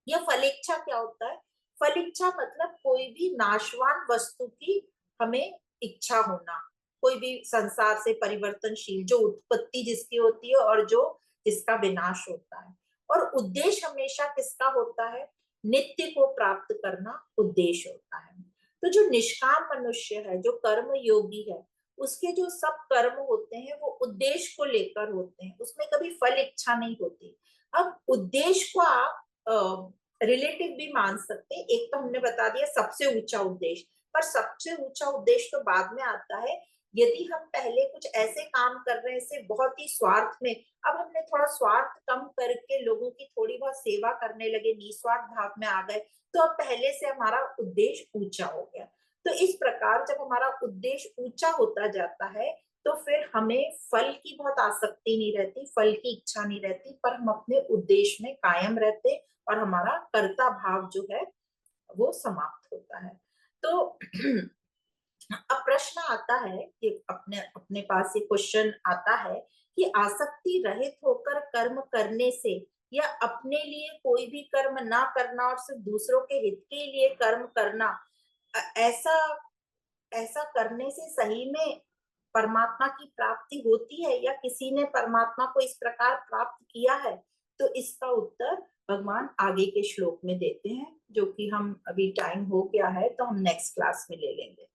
Speaker 1: या फल इच्छा क्या होता है? फल इच्छा मतलब कोई भी नाशवान वस्तु की हमें इच्छा होना, कोई भी संसार से परिवर्तनशील, जो उत्पत्ति जिसकी होती है और जो जिसका विनाश होता है। और उद्देश्य हमेशा किसका होता है? नित्य को प्राप्त करना उद्देश्य होता है। तो जो निष्काम मनुष्य है, जो कर्म योगी है, उसके जो सब कर्म होते हैं वो उद्देश्य को लेकर होते हैं, उसमें कभी फल इच्छा नहीं होती। अब उद्देश्य को आप रिलेटिव भी मान सकते हैं। एक तो हमने बता दिया सबसे ऊंचा उद्देश्य, पर सबसे ऊंचा उद्देश्य तो बाद में आता है। यदि हम पहले कुछ ऐसे काम कर रहे हैं से बहुत ही स्वार्थ में, अब हमने थोड़ा स्वार्थ कम करके लोगों की थोड़ी बहुत सेवा करने लगे, निस्वार्थ भाव में आ गए, तो अब पहले से हमारा उद्देश्य ऊंचा हो गया। तो इस प्रकार जब हमारा उद्देश्य ऊंचा होता जाता है, तो फिर हमें फल की बहुत आसक्ति नहीं रहती, फल की इच्छा नहीं रहती, पर हम अपने उद्देश्य में कायम रहते, और हमारा कर्ता भाव जो है वो समाप्त होता है। तो अब प्रश्न आता है कि अपने अपने पास ये क्वेश्चन आता है कि आसक्ति रहित होकर कर्म करने से, या अपने लिए कोई भी कर्म ना करना और सिर्फ दूसरों के हित के लिए कर्म करना, ऐसा ऐसा करने से सही में परमात्मा की प्राप्ति होती है, या किसी ने परमात्मा को इस प्रकार प्राप्त किया है? तो इसका उत्तर भगवान आगे के श्लोक में देते हैं, जो कि हम अभी टाइम हो गया है तो हम नेक्स्ट क्लास में ले लेंगे।